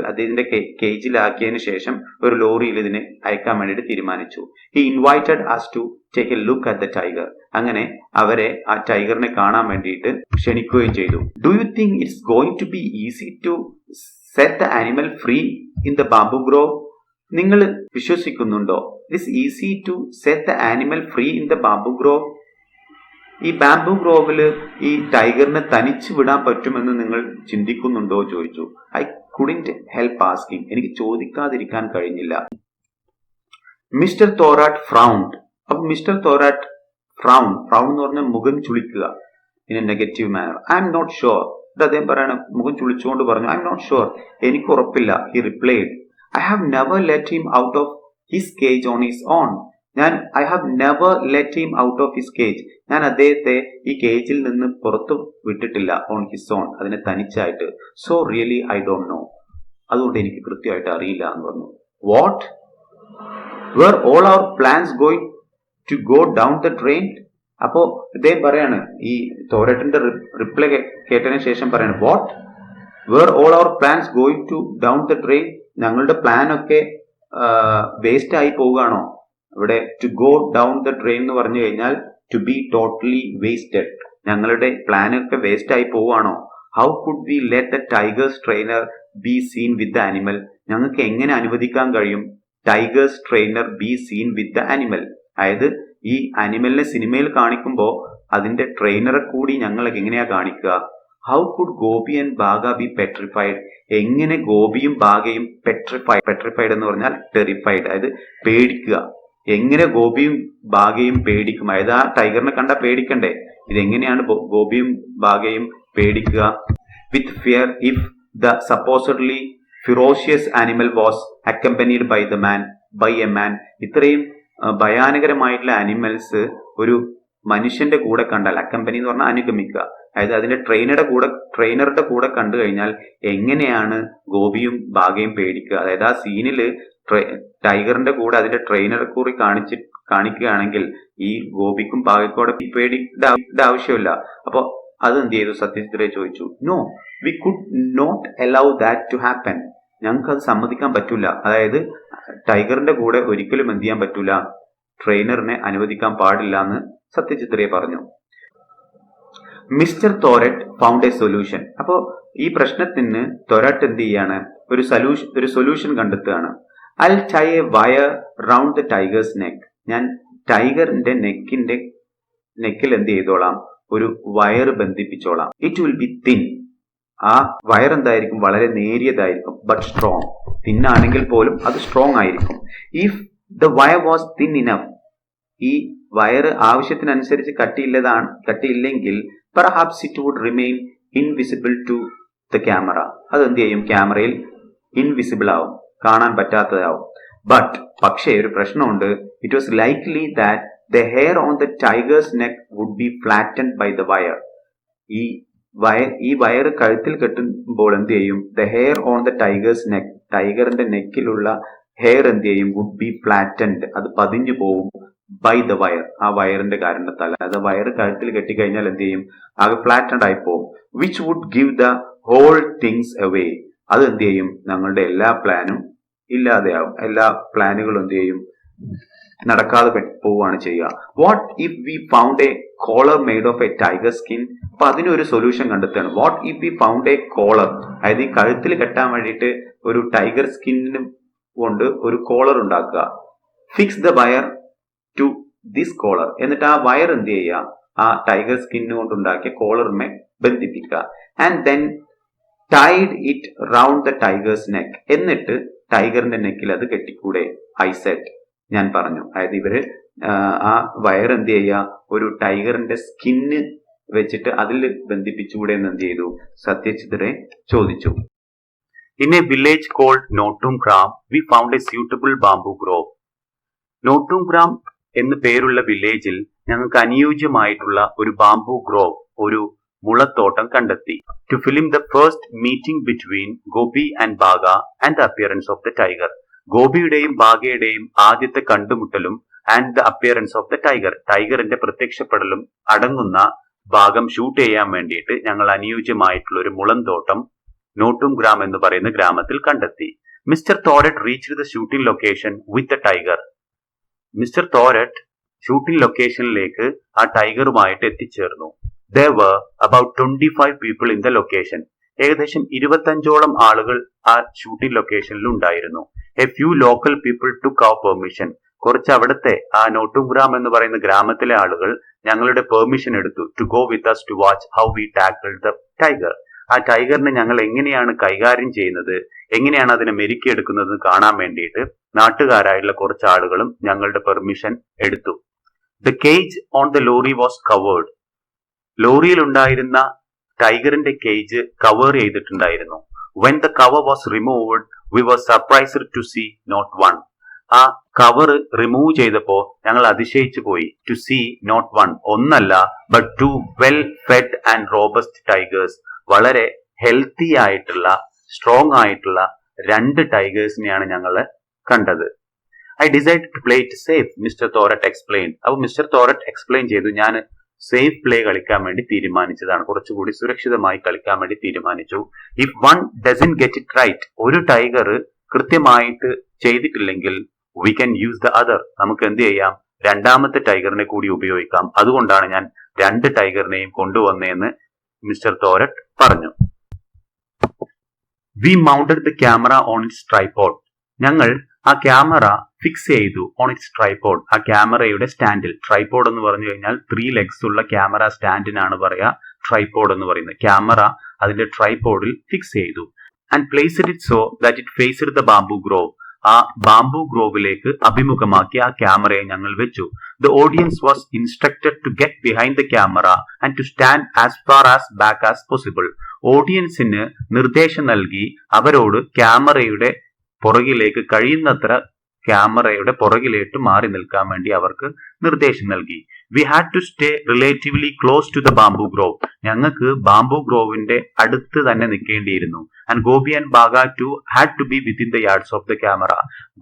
അതിന്റെ കേജിലാക്കിയതിനു ശേഷം ഒരു ലോറിയിൽ ഇതിനെ അയക്കാൻ വേണ്ടിയിട്ട് തീരുമാനിച്ചു. He invited us to take a look at the tiger. അങ്ങനെ അവരെ ആ ടൈഗറിനെ കാണാൻ വേണ്ടിയിട്ട് ക്ഷണിക്കുകയും ചെയ്തു. Do you think it's going to be easy to set the animal free in the bamboo grove? നിങ്ങൾ വിശ്വസിക്കുന്നുണ്ടോ it's easy to set the animal free in the bamboo grove? ഈ ബാംബു ഗ്രോവില് ഈ ടൈഗറിനെ തനിച്ച് വിടാൻ പറ്റുമെന്ന് നിങ്ങൾ ചിന്തിക്കുന്നുണ്ടോ ചോദിച്ചു. I couldn't help asking. എനിക്ക് ചോദിക്കാതിരിക്കാൻ കഴിഞ്ഞില്ല. Mister Thorold frowned. അപ്പൊ മിസ്റ്റർ തോറാട്ട് ഫ്രൗൺ എന്ന് പറഞ്ഞാൽ മുഖം ചുളിക്കുക in a negative manner. I'm not sure. അദ്ദേഹം പറയണ മുഖം ചുളിച്ചുകൊണ്ട് പറഞ്ഞു ഐ എം നോട്ട് ഷുവർ. എനിക്ക് ഉറപ്പില്ല. He replied I have never let him out of his cage on his own. I have never let him out of his cage. ഞാൻ അദ്ദേഹത്തെ ഈ കേജിൽ നിന്ന് പുറത്തു വിട്ടിട്ടില്ല. ഓൺ ഹിസ് ഓൺ, അതിനെ തനിച്ചായിട്ട്. So really I don't know. അതുകൊണ്ട് എനിക്ക് കൃത്യമായിട്ട് അറിയില്ല എന്ന് പറഞ്ഞു. What? Where all our plans going to go down the drain? അപ്പോ ഇദ്ദേഹം പറയാണ്, ഈ തോരട്ടിന്റെ റിപ്ലൈ കേട്ടതിന് ശേഷം പറയാണ് what? Where all our plans going to down the drain? ഞങ്ങളുടെ പ്ലാൻ ഒക്കെ വേസ്റ്റ് ആയി പോവുകയാണോ? ഇവിടെ to go down the drain എന്ന് പറഞ്ഞു കഴിഞ്ഞാൽ ടു ബി ടോട്ടലി വേസ്റ്റഡ്. ഞങ്ങളുടെ പ്ലാൻ ഒക്കെ വേസ്റ്റ് ആയി പോവുകയാണോ? How could we let the tiger's trainer be seen with the animal? ഞങ്ങൾക്ക് എങ്ങനെ അനുവദിക്കാൻ കഴിയും tiger's trainer be seen with the animal? അതായത് ഈ ആനിമലിനെ സിനിമയിൽ കാണിക്കുമ്പോൾ അതിന്റെ ട്രെയിനറെ കൂടി ഞങ്ങൾ എങ്ങനെയാ കാണിക്കുക? How could Gopi and Bagha be petrified? എങ്ങനെ ഗോപിയും ബാഗയും പെട്രിഫൈഡ് എന്ന് പറഞ്ഞാൽ ടെറിഫൈഡ്, അതായത് പേടിക്കുക. എങ്ങനെ ഗോപിയും ബാഗയും പേടിക്കും? അതായത് ആ ടൈഗറിനെ കണ്ടാൽ പേടിക്കണ്ടേ? ഇതെങ്ങനെയാണ് ഗോപിയും ബാഗയും പേടിക്കുക? With fear if the supposedly ferocious animal was accompanied by a man. ഇത്രയും ഭയാനകരമായിട്ടുള്ള ആനിമൽസ് ഒരു മനുഷ്യന്റെ കൂടെ കണ്ടാൽ, അക്കംപനി എന്ന് പറഞ്ഞാൽ അനുഗമിക്കുക, അതായത് അതിന്റെ ട്രെയിനറുടെ കൂടെ കണ്ടു കഴിഞ്ഞാൽ എങ്ങനെയാണ് ഗോപിയും ബാഗയും പേടിക്കുക? അതായത് ആ സീനില് ടൈഗറിന്റെ കൂടെ അതിന്റെ ട്രെയിനറെ കൂടി കാണിക്കുകയാണെങ്കിൽ ഈ ഗോപിക്കും ബാഗയ്ക്കൂടെ പേടിയുടെ ആവശ്യമില്ല. അപ്പൊ അത് എന്ത് ചെയ്തു? സത്യജിത് റേ ചോദിച്ചു. No, we could not allow that to happen. ഞങ്ങൾക്ക് അത് സമ്മതിക്കാൻ പറ്റൂല. അതായത് ടൈഗറിന്റെ കൂടെ ഒരിക്കലും എന്ത് ചെയ്യാൻ പറ്റൂല, ട്രെയിനറിനെ അനുവദിക്കാൻ പാടില്ല എന്ന് സത്യജിത് റേ പറഞ്ഞു. Mister Thorold found a solution. അപ്പോ ഈ പ്രശ്നത്തിന് തോരറ്റ് എന്ത് ചെയ്യാണ്? ഒരു സൊല്യൂഷൻ കണ്ടെത്തുകയാണ്. I tie a wire round the tiger's neck. ഞാൻ ടൈഗറിന്റെ നെക്കിൽ എന്ത് ചെയ്തോളാം? ഒരു വയർ ബന്ധിപ്പിച്ചോളാം. It will be thin. ആ വയർ എന്തായിരിക്കും? വളരെ നേരിയതായിരിക്കും. But strong. തിന്നാണെങ്കിൽ പോലും അത് സ്ട്രോങ് ആയിരിക്കും. If the wire was thin enough, ഈ വയർ ആവശ്യത്തിനനുസരിച്ച് കട്ടിയില്ലെങ്കിൽ perhaps it would remain invisible to the camera. അത് എന്ത് ചെയ്യും? ക്യാമറയിൽ ഇൻവിസിബിൾ ആവും, കാണാൻ പറ്റാത്തതാവും. പക്ഷേ ഒരു പ്രശ്നമുണ്ട്. It was likely that the hair on the tiger's neck would be flattened by the wire. ഈ വയർ കഴുത്തിൽ കെട്ടുമ്പോൾ എന്ത് ചെയ്യും? The hair on the tiger's neck, ടൈഗറിന്റെ നെക്കിലുള്ള ഹെയർ എന്ത് ചെയ്യും, വുഡ് ബി ഫ്ലാറ്റൻഡ്, അത് പതിഞ്ഞു പോവും ബൈ ദ വയർ, ആ വയറിന്റെ കാരണത്താൽ. അതായത് വയർ കഴുത്തിൽ കെട്ടിക്കഴിഞ്ഞാൽ എന്ത് ചെയ്യും, ആകെ ഫ്ലാറ്റൻഡ് ആയി പോവും. Which would give the whole things away, അത് എന്ത് ചെയ്യും, ഞങ്ങളുടെ എല്ലാ പ്ലാനും ഇല്ലാതെയാവും, എല്ലാ പ്ലാനുകളും എന്ത് ചെയ്യും, നടക്കാതെ പോവുകയാണ് ചെയ്യുക. What if we found a collar made of a tiger skin, അപ്പൊ അതിനൊരു സൊല്യൂഷൻ കണ്ടെത്തുകയാണ്. What if we found a collar, അതായത് ഈ കഴുത്തിൽ കെട്ടാൻ വേണ്ടിയിട്ട് ഒരു ടൈഗർ സ്കിന്നും കൊണ്ട് ഒരു കോളർ ഉണ്ടാക്കുക. Fix the wire to this collar, എന്നിട്ട് ആ വയർ എന്ത് ചെയ്യുക, ആ ടൈഗർ സ്കിന്ന് കൊണ്ടുണ്ടാക്കിയ കോളറിനെ ബന്ധിപ്പിക്കുക. And then tied it round the tiger's neck, എന്നിട്ട് ടൈഗറിന്റെ നെക്കിൽ അത് കെട്ടിക്കൂടെ. ഐ സെഡ്, ഞാൻ പറഞ്ഞു. അതായത് ഇവര് ആ വയർ എന്ത് ചെയ്യുക, ഒരു ടൈഗറിന്റെ സ്കിന്ന് വെച്ചിട്ട് അതിൽ ബന്ധിപ്പിച്ചുകൂടെ എന്ന് എന്ത് ചെയ്തു, സത്യജിത്തിനെ ചോദിച്ചു. In a village called Notungram we found a suitable bamboo grove. Notungram എന്ന് പേരുള്ള വില്ലേജിൽ ഞങ്ങൾക്ക് അനുയോജ്യമായിട്ടുള്ള ഒരു ബാംബു ഗ്രോവ്, ഒരു മുളത്തോട്ടം കണ്ടെത്തി. To film the first meeting between Gopi and Bagha and the appearance of the tiger. ഗോപിയുടെയും ബാഗയുടെയും ആദ്യത്തെ കണ്ടുമുട്ടലും and the appearance of the tiger, ടൈഗറിന്റെ പ്രത്യക്ഷപ്പെടലും അടങ്ങുന്ന ഭാഗം ഷൂട്ട് ചെയ്യാൻ വേണ്ടിയിട്ട് ഞങ്ങൾ അനുയോജ്യമായിട്ടുള്ള ഒരു മുളന്തോട്ടം നോട്ടുംഗ്രാം എന്ന് പറയുന്ന ഗ്രാമത്തിൽ കണ്ടെത്തി. Mister Thorat reached the shooting location with the tiger. Mister Thorat shooting ലൊക്കേഷനിലേക്ക് ആ ടൈഗറുമായിട്ട് എത്തിച്ചേർന്നു. There were about 25 people in the location. ഏകദേശം 25ഓളം ആളുകൾ ആ ഷൂട്ടിംഗ് ലൊക്കേഷനിൽ ഉണ്ടായിരുന്നു. A few local people took our permission. കുറച്ച് അവിടുത്തെ ആ നോട്ടുംഗ്രാം എന്ന് പറയുന്ന ഗ്രാമത്തിലെ ആളുകൾ ഞങ്ങളുടെ പെർമിഷൻ എടുത്തു. To go with us to watch how we tackled the tiger. ആ ടൈഗറിനെ ഞങ്ങൾ എങ്ങനെയാണ് കൈകാര്യം ചെയ്യുന്നത്, എങ്ങനെയാണ് അതിനെ മെരുക്കിയെടുക്കുന്നത് കാണാൻ വേണ്ടിയിട്ട് നാട്ടുകാരായുള്ള കുറച്ച് ആളുകളും ഞങ്ങളുടെ പെർമിഷൻ എടുത്തു. The cage on the lorry was covered. ലോറിയിൽ ഉണ്ടായിരുന്ന ടൈഗറിന്റെ കേജ് കവർ ചെയ്തിട്ടുണ്ടായിരുന്നു. When the cover was removed, we were surprised to see not one. ആ കവർ റിമൂവ് ചെയ്തപ്പോ ഞങ്ങൾ അതിശയിച്ചു പോയി. To see not one, ഒന്നല്ല, but two well fed and robust tigers. വളരെ healthy ആയിട്ടുള്ള, സ്ട്രോങ് ആയിട്ടുള്ള 2 ടൈഗേഴ്സിനെയാണ് ഞങ്ങൾ കണ്ടത്. I decided to play it safe, Mr. Thorat explained. അപ്പോൾ മിസ്റ്റർ തോരറ്റ് എക്സ്പ്ലെയിൻ ചെയ്തു, ഞാൻ സേഫ് പ്ലേ കളിക്കാൻ വേണ്ടി തീരുമാനിച്ചതാണ്, കുറച്ചുകൂടി സുരക്ഷിതമായി കളിക്കാൻ വേണ്ടി തീരുമാനിച്ചു. If one doesn't get it right, ഒരു ടൈഗർ കൃത്യമായിട്ട് ചെയ്തിട്ടില്ലെങ്കിൽ we can use the other, നമുക്ക് എന്ത് ചെയ്യാം, രണ്ടാമത്തെ ടൈഗറിനെ കൂടി ഉപയോഗിക്കാം. അതുകൊണ്ടാണ് ഞാൻ 2 ടൈഗറിനെയും കൊണ്ടുവന്നതെന്ന് മിസ്റ്റർ തോരറ്റ് പറഞ്ഞു. We mounted the camera on its tripod. ഞങ്ങൾ ആ ക്യാമറ ഫിക്സ് ചെയ്തു ഓൺ ഇറ്റ്സ് ട്രൈപോഡ്, ആ ക്യാമറയുടെ സ്റ്റാൻഡിൽ. ട്രൈപോഡ് എന്ന് പറഞ്ഞു കഴിഞ്ഞാൽ 3 legs ഉള്ള ക്യാമറ സ്റ്റാൻഡിനാണ് പറയാ ട്രൈപോഡ് എന്ന് പറയുന്നത്. ക്യാമറ അതിന്റെ ട്രൈപോഡിൽ ഫിക്സ് ചെയ്തു. And placed it so that it faced the bamboo grove. ആ ബാംബു ഗ്രോവിലേക്ക് അഭിമുഖമാക്കി ആ ക്യാമറയെ ഞങ്ങൾ വെച്ചു. The audience was instructed to get behind the camera and to stand as far as back as possible. ഓഡിയൻസിന് നിർദ്ദേശം നൽകി അവരോട് ക്യാമറയുടെ പുറകിലേക്ക് കഴിയുന്നത്ര ക്യാമറയുടെ പുറകിലേട്ട് മാറി നിൽക്കാൻ വേണ്ടി അവർക്ക് നിർദ്ദേശം നൽകി. We had to stay relatively close to the bamboo grove. ഞങ്ങൾക്ക് ബാംബു ഗ്രോവിന്റെ അടുത്ത് തന്നെ നിൽക്കേണ്ടിയിരുന്നു. And Gopi and Bagha too had to be within the yards of the camera.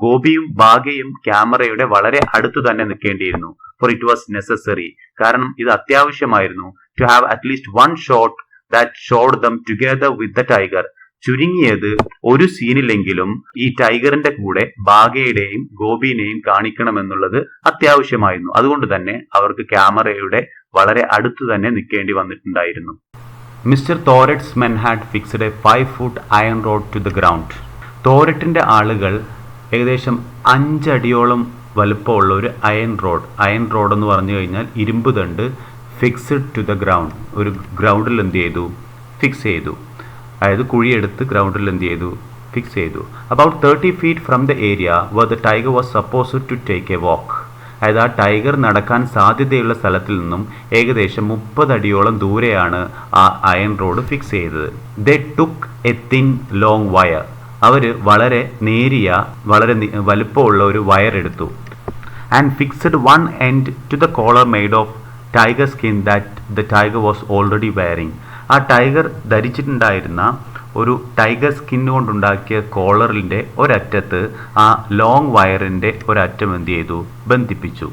ഗോപിയും ബാഗയും ക്യാമറയുടെ വളരെ അടുത്ത് തന്നെ നിൽക്കേണ്ടിയിരുന്നു. ഫോർ ഇറ്റ് വാസ് നെസസറി, കാരണം ഇത് അത്യാവശ്യമായിരുന്നു. To have at least 1 shot that showed them together with the tiger. ചുരുങ്ങിയത് ഒരു സീനിലെങ്കിലും ഈ ടൈഗറിന്റെ കൂടെ ബാഗയുടെയും ഗോപിനെയും കാണിക്കണമെന്നുള്ളത് അത്യാവശ്യമായിരുന്നു. അതുകൊണ്ട് തന്നെ അവർക്ക് ക്യാമറയുടെ വളരെ അടുത്ത് തന്നെ നിൽക്കേണ്ടി വന്നിട്ടുണ്ടായിരുന്നു. Mister Thorat's men had fixed a 5 foot iron rod to the ground. തോരറ്റിന്റെ ആളുകൾ ഏകദേശം 5 അടിയോളം വലുപ്പമുള്ള ഒരു അയൺ റോഡ് എന്ന് പറഞ്ഞു കഴിഞ്ഞാൽ ഇരുമ്പ് തണ്ട് ഫിക്സ്ഡ് ടു ദ ഗ്രൗണ്ട്, ഒരു ഗ്രൗണ്ടിൽ എന്ത് ചെയ്തു, ഫിക്സ് ചെയ്തു. അതായത് കുഴിയെടുത്ത് ഗ്രൗണ്ടിൽ എന്ത് ചെയ്തു, ഫിക്സ് ചെയ്തു. About 30 feet from the area where the tiger was supposed to take a walk. അതായത് ആ ടൈഗർ നടക്കാൻ സാധ്യതയുള്ള സ്ഥലത്തിൽ നിന്നും ഏകദേശം 30 അടിയോളം ദൂരെയാണ് ആ അയൺ റോഡ് ഫിക്സ് ചെയ്തത്. They took a thin long wire. അവർ വളരെ നേരിയ, വളരെ വലുപ്പമുള്ള ഒരു വയർ എടുത്തു. And fixed 1 end to the collar made of tiger skin that the tiger was already wearing. ആ ടൈഗർ ധരിച്ചിട്ടുണ്ടായിരുന്ന ഒരു ടൈഗർ സ്കിൻ കൊണ്ടുണ്ടാക്കിയ കോളറിൻ്റെ ഒരറ്റത്ത് ആ ലോങ് വയറിൻ്റെ ഒരറ്റം എന്ത് ചെയ്തു, ബന്ധിപ്പിച്ചു.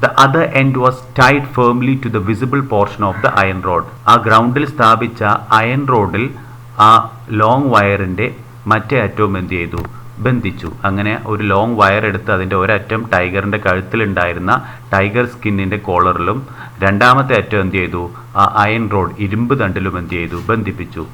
The other end was tied firmly to the visible portion of the iron rod. ആ ഗ്രൗണ്ടിൽ സ്ഥാപിച്ച അയൺ റോഡിൽ ആ ലോങ് വയറിൻ്റെ മറ്റേ അറ്റവും എന്ത് ചെയ്തു, ബന്ധിച്ചു. അങ്ങനെ ഒരു ലോങ് വയർ എടുത്ത് അതിൻ്റെ ഒരറ്റം ടൈഗറിൻ്റെ കഴുത്തിലുണ്ടായിരുന്ന ടൈഗർ സ്കിന്നിൻ്റെ കോളറിലും രണ്ടാമത്തെ അറ്റം എന്ത് ചെയ്തു, ആ അയൺ റോഡ് ഇരുമ്പ് തണ്ടിലും എന്ത് ചെയ്തു, ബന്ധിപ്പിച്ചു.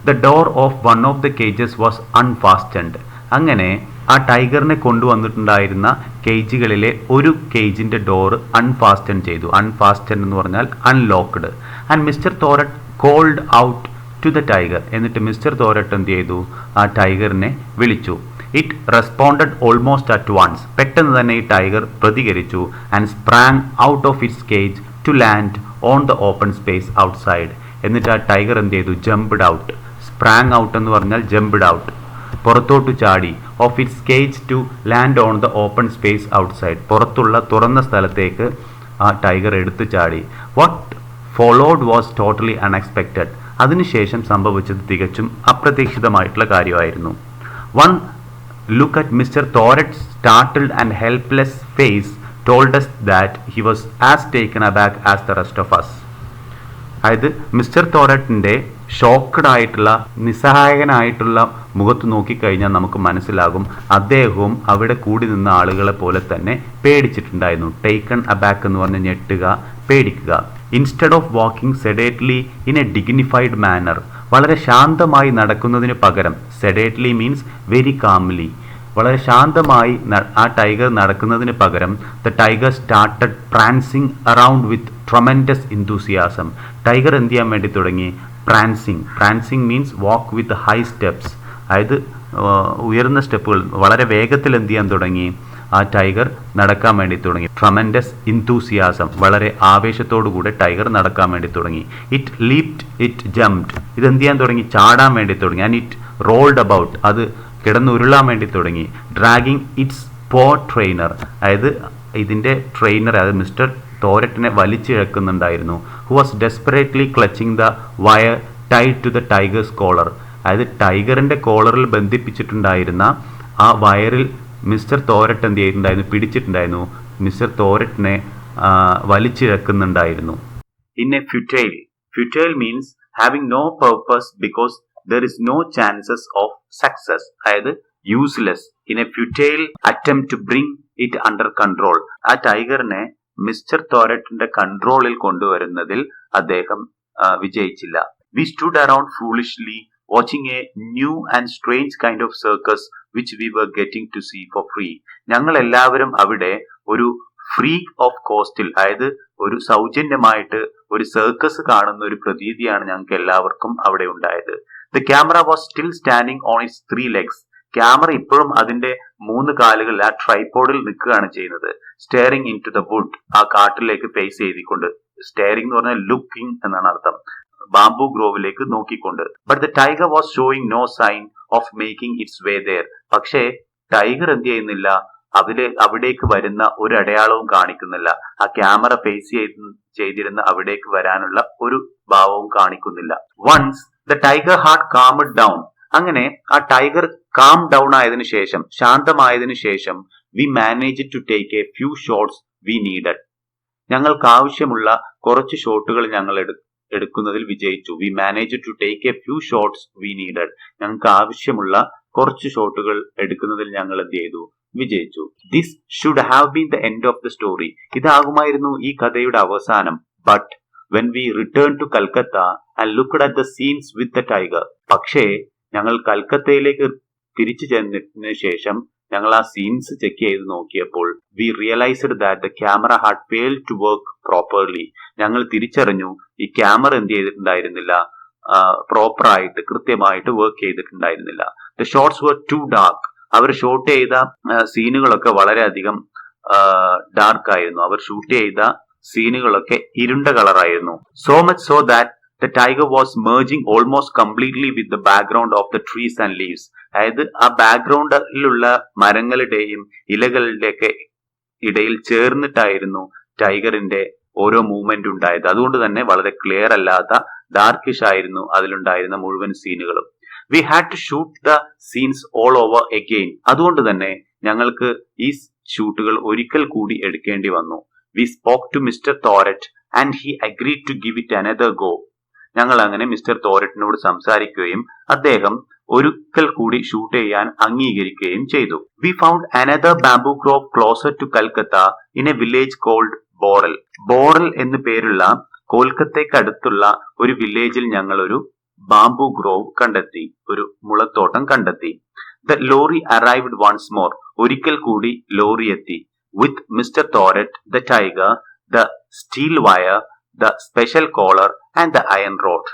The door of one of the cages was unfastened. അങ്ങനെ ആ ടൈഗറിനെ കൊണ്ടുവന്നിട്ടുണ്ടായിരുന്ന കേജുകളിലെ ഒരു കേജിൻ്റെ ഡോർ അൺഫാസ്റ്റൻ ചെയ്തു. അൺഫാസ്റ്റൻ എന്ന് പറഞ്ഞാൽ unlocked. And mister Thorat called out to the tiger. എന്നിട്ട് മിസ്റ്റർ തോരട്ട് എന്ത് ചെയ്തു, ആ ടൈഗറിനെ വിളിച്ചു. It responded almost at once. പെട്ടെന്ന് തന്നെ ഈ ടൈഗർ പ്രതികരിച്ചു. And sprang out of its cage to land on the open space outside. എന്നിട്ട് ആ ടൈഗർ എന്ത് ചെയ്തു, ജംപ്ഡ് ഔട്ട്. സ്പ്രാങ് ഔട്ട് എന്ന് പറഞ്ഞാൽ ജംപ്ഡ് ഔട്ട്, പുറത്തോട്ട് ചാടി. Of its cage to land on the open space outside. പുറത്തുള്ള തുറന്ന സ്ഥലത്തേക്ക് ആ ടൈഗർ എടുത്തു ചാടി. What followed was totally unexpected. അതിനുശേഷം സംഭവിച്ചത് തികച്ചും അപ്രതീക്ഷിതമായിട്ടുള്ള കാര്യമായിരുന്നു. One look at mister Thorat's startled and helpless face told us that he was as taken aback as the rest of us. അതായത് മിസ്റ്റർ തോരറ്റിൻ്റെ ഷോക്കഡ് ആയിട്ടുള്ള നിസ്സഹായകനായിട്ടുള്ള മുഖത്ത് നോക്കിക്കഴിഞ്ഞാൽ നമുക്ക് മനസ്സിലാകും അദ്ദേഹവും അവിടെ കൂടി നിന്ന ആളുകളെ പോലെ തന്നെ പേടിച്ചിട്ടുണ്ടായിരുന്നു. ടേക്കൺ അബാക്ക് എന്ന് പറഞ്ഞ് ഞെട്ടുക, പേടിക്കുക. Instead of walking sedately in a dignified manner, വളരെ ശാന്തമായി നടക്കുന്നതിന് പകരം, സെഡേറ്റ്ലി മീൻസ് വെരി കാംലി, വളരെ ശാന്തമായി ആ ടൈഗർ നടക്കുന്നതിന് പകരം the tiger started prancing around with tremendous enthusiasm. Tiger എന്ത് ചെയ്യാൻ വേണ്ടി തുടങ്ങി, prancing. Prancing means walk with high steps, അതായത് ഉയർന്ന സ്റ്റെപ്പുകൾ, വളരെ വേഗത്തിൽ എന്ത് ചെയ്യാൻ തുടങ്ങി, ആ ടൈഗർ നടക്കാൻ വേണ്ടി തുടങ്ങി. ട്രമൻഡസ് ഇൻതൂസിയാസം, വളരെ ആവേശത്തോടുകൂടെ ടൈഗർ നടക്കാൻ വേണ്ടി തുടങ്ങി. ഇറ്റ് ലീപ്ഡ്, ഇറ്റ് ജംപ്ഡ്, ഇത് എന്ത് ചെയ്യാൻ തുടങ്ങി, ചാടാൻ വേണ്ടി തുടങ്ങി. ആൻഡ് ഇറ്റ് റോൾഡ് അബൌട്ട്, അത് കിടന്നുരുളാൻ വേണ്ടി തുടങ്ങി. ഡ്രാഗിങ് ഇറ്റ്സ് പോ ട്രെയിനർ, അതായത് ഇതിൻ്റെ ട്രെയിനർ, അതായത് മിസ്റ്റർ തോരറ്റിനെ വലിച്ചിഴക്കുന്നുണ്ടായിരുന്നു. Who was desperately clutching the wire tied to the tiger's collar, അതായത് ടൈഗറിൻ്റെ കോളറിൽ ബന്ധിപ്പിച്ചിട്ടുണ്ടായിരുന്ന ആ വയറിൽ മിസ്റ്റർ തോരറ്റ് എന്ത് ചെയ്തിട്ടുണ്ടായിരുന്നു, പിടിച്ചിട്ടുണ്ടായിരുന്നു. മിസ്റ്റർ തോരറ്റിനെ വലിച്ചിഴക്കുന്നുണ്ടായിരുന്നു. In a futile, futile means having no purpose because there is no chances of success, അതായത് useless. In a futile attempt to bring it under control, ആ ടൈഗറിനെ മിസ്റ്റർ തോരറ്റിന്റെ കൺട്രോളിൽ കൊണ്ടുവരുന്നതിൽ അദ്ദേഹം വിജയിച്ചില്ല. We stood around foolishly watching a new and strange kind of circus which we were getting to see for free. ഞങ്ങൾ എല്ലാവരും അവിടെ ഒരു ഫ്രീ ഓഫ് കോസ്റ്റിൽ, അതായത് ഒരു സൗജന്യമായിട്ട് ഒരു സർക്കസ് കാണുന്ന ഒരു പ്രതീതിയാണ് ഞങ്ങൾക്ക് എല്ലാവർക്കും അവിടെ ഉണ്ടായത്. The camera was still standing on its 3 legs. Camera ഇപ്പോഴും അതിന്റെ 3 കാലുകൾ ആ ട്രൈപോഡിൽ നിൽക്കുകയാണ് ചെയ്യുന്നത്. Staring into the wood, ആ കാട്ടിലേക്ക് ഫേസ് ചെയ്തിക്കൊണ്ട്. സ്റ്റെയറിംഗ് എന്ന് പറഞ്ഞാൽ ലുക്കിംഗ് എന്നാണ് അർത്ഥം. ബാംബു ഗ്രോവിലേക്ക് നോക്കിക്കൊണ്ട്. But the tiger was showing no sign of making its way there. പക്ഷേ ടൈഗർ എന്ത് ചെയ്യുന്നില്ല, അവിടേക്ക് വരുന്ന ഒരു അടയാളവും കാണിക്കുന്നില്ല. ആ ക്യാമറ ഫേസ് ചെയ്തിരുന്ന അവിടേക്ക് വരാനുള്ള ഒരു ഭാവവും കാണിക്കുന്നില്ല. Once the tiger had calmed down, അങ്ങനെ ആ ടൈഗർ കാം ഡൗൺ ആയതിനു ശേഷം, ശാന്തമായതിനു ശേഷം, we manage to take a few shots we needed, ഞങ്ങൾക്ക് ആവശ്യമുള്ള കുറച്ച് ഷോട്ടുകൾ ഞങ്ങൾ എടുക്കുന്നതിൽ വിജയിച്ചു. We manage to take a few shots we needed, ഞങ്ങൾക്ക് ആവശ്യമുള്ള കുറച്ച് ഷോട്ടുകൾ എടുക്കുന്നതിൽ ഞങ്ങൾ എന്ത് ചെയ്തു, വിജയിച്ചു. This should have been the end of the story, ഇതാകുമായിരുന്നു ഈ കഥയുടെ അവസാനം. But when we returned to Calcutta and looked at the scenes with the tiger, പക്ഷേ ഞങ്ങൾ കൽക്കത്തയിലേക്ക് തിരിച്ചു ചെന്നതിന് ശേഷം ഞങ്ങൾ ആ സീൻസ് ചെക്ക് ചെയ്ത് നോക്കിയപ്പോൾ we realized that the camera had failed to work properly, ഞങ്ങൾ തിരിച്ചറിഞ്ഞു ഈ ക്യാമറ എന്ത് ചെയ്തിട്ടുണ്ടായിരുന്നില്ല, പ്രോപ്പറായിട്ട് കൃത്യമായിട്ട് വർക്ക് ചെയ്തിട്ടുണ്ടായിരുന്നില്ല. The shots were too dark, അവർ ഷൂട്ട് ചെയ്ത സീനുകളൊക്കെ വളരെയധികം ഡാർക്ക് ആയിരുന്നു. അവർ ഷൂട്ട് ചെയ്ത സീനുകളൊക്കെ ഇരുണ്ട കളറായിരുന്നു. So much so that the tiger was merging almost completely with the background of the trees and leaves, അതായത് ആ ബാക്ക്ഗ്രൗണ്ടിലുള്ള മരങ്ങളുടെയും ഇലകളുടെയൊക്കെ ഇടയിൽ ചേർന്നിട്ടായിരുന്നു ടൈഗറിന്റെ ഓരോ മൂവ്മെന്റ് ഉണ്ടായത്. അതുകൊണ്ട് തന്നെ വളരെ ക്ലിയർ അല്ലാത്ത ഡാർക്കിഷ് ആയിരുന്നു അതിലുണ്ടായിരുന്ന മുഴുവൻ സീനുകളും. We had to shoot the scenes all over again. അതുകൊണ്ട് തന്നെ ഞങ്ങൾക്ക് ഈ ഷൂട്ടുകൾ ഒരിക്കൽ കൂടി എടുക്കേണ്ടി വന്നു. We spoke to mister Thorat and he agreed to give it another go. ഞങ്ങൾ അങ്ങനെ മിസ്റ്റർ തോരറ്റിനോട് സംസാരിക്കുകയും അദ്ദേഹം ഒരിക്കൽ കൂടി ഷൂട്ട് ചെയ്യാൻ അംഗീകരിക്കുകയും ചെയ്തു. We found another bamboo grove closer to Calcutta in a village called Boral. Boral എന്ന് പേരുള്ള കൊൽക്കത്തയ്ക്ക് അടുത്തുള്ള ഒരു വില്ലേജിൽ ഞങ്ങൾ ഒരു ബാംബു ഗ്രോവ് കണ്ടെത്തി, ഒരു മുളത്തോട്ടം കണ്ടെത്തി. The lorry arrived once more. ഒരിക്കൽ കൂടി ലോറി എത്തി. With mister Thorat, the tiger, the steel wire, the special collar and the iron rod.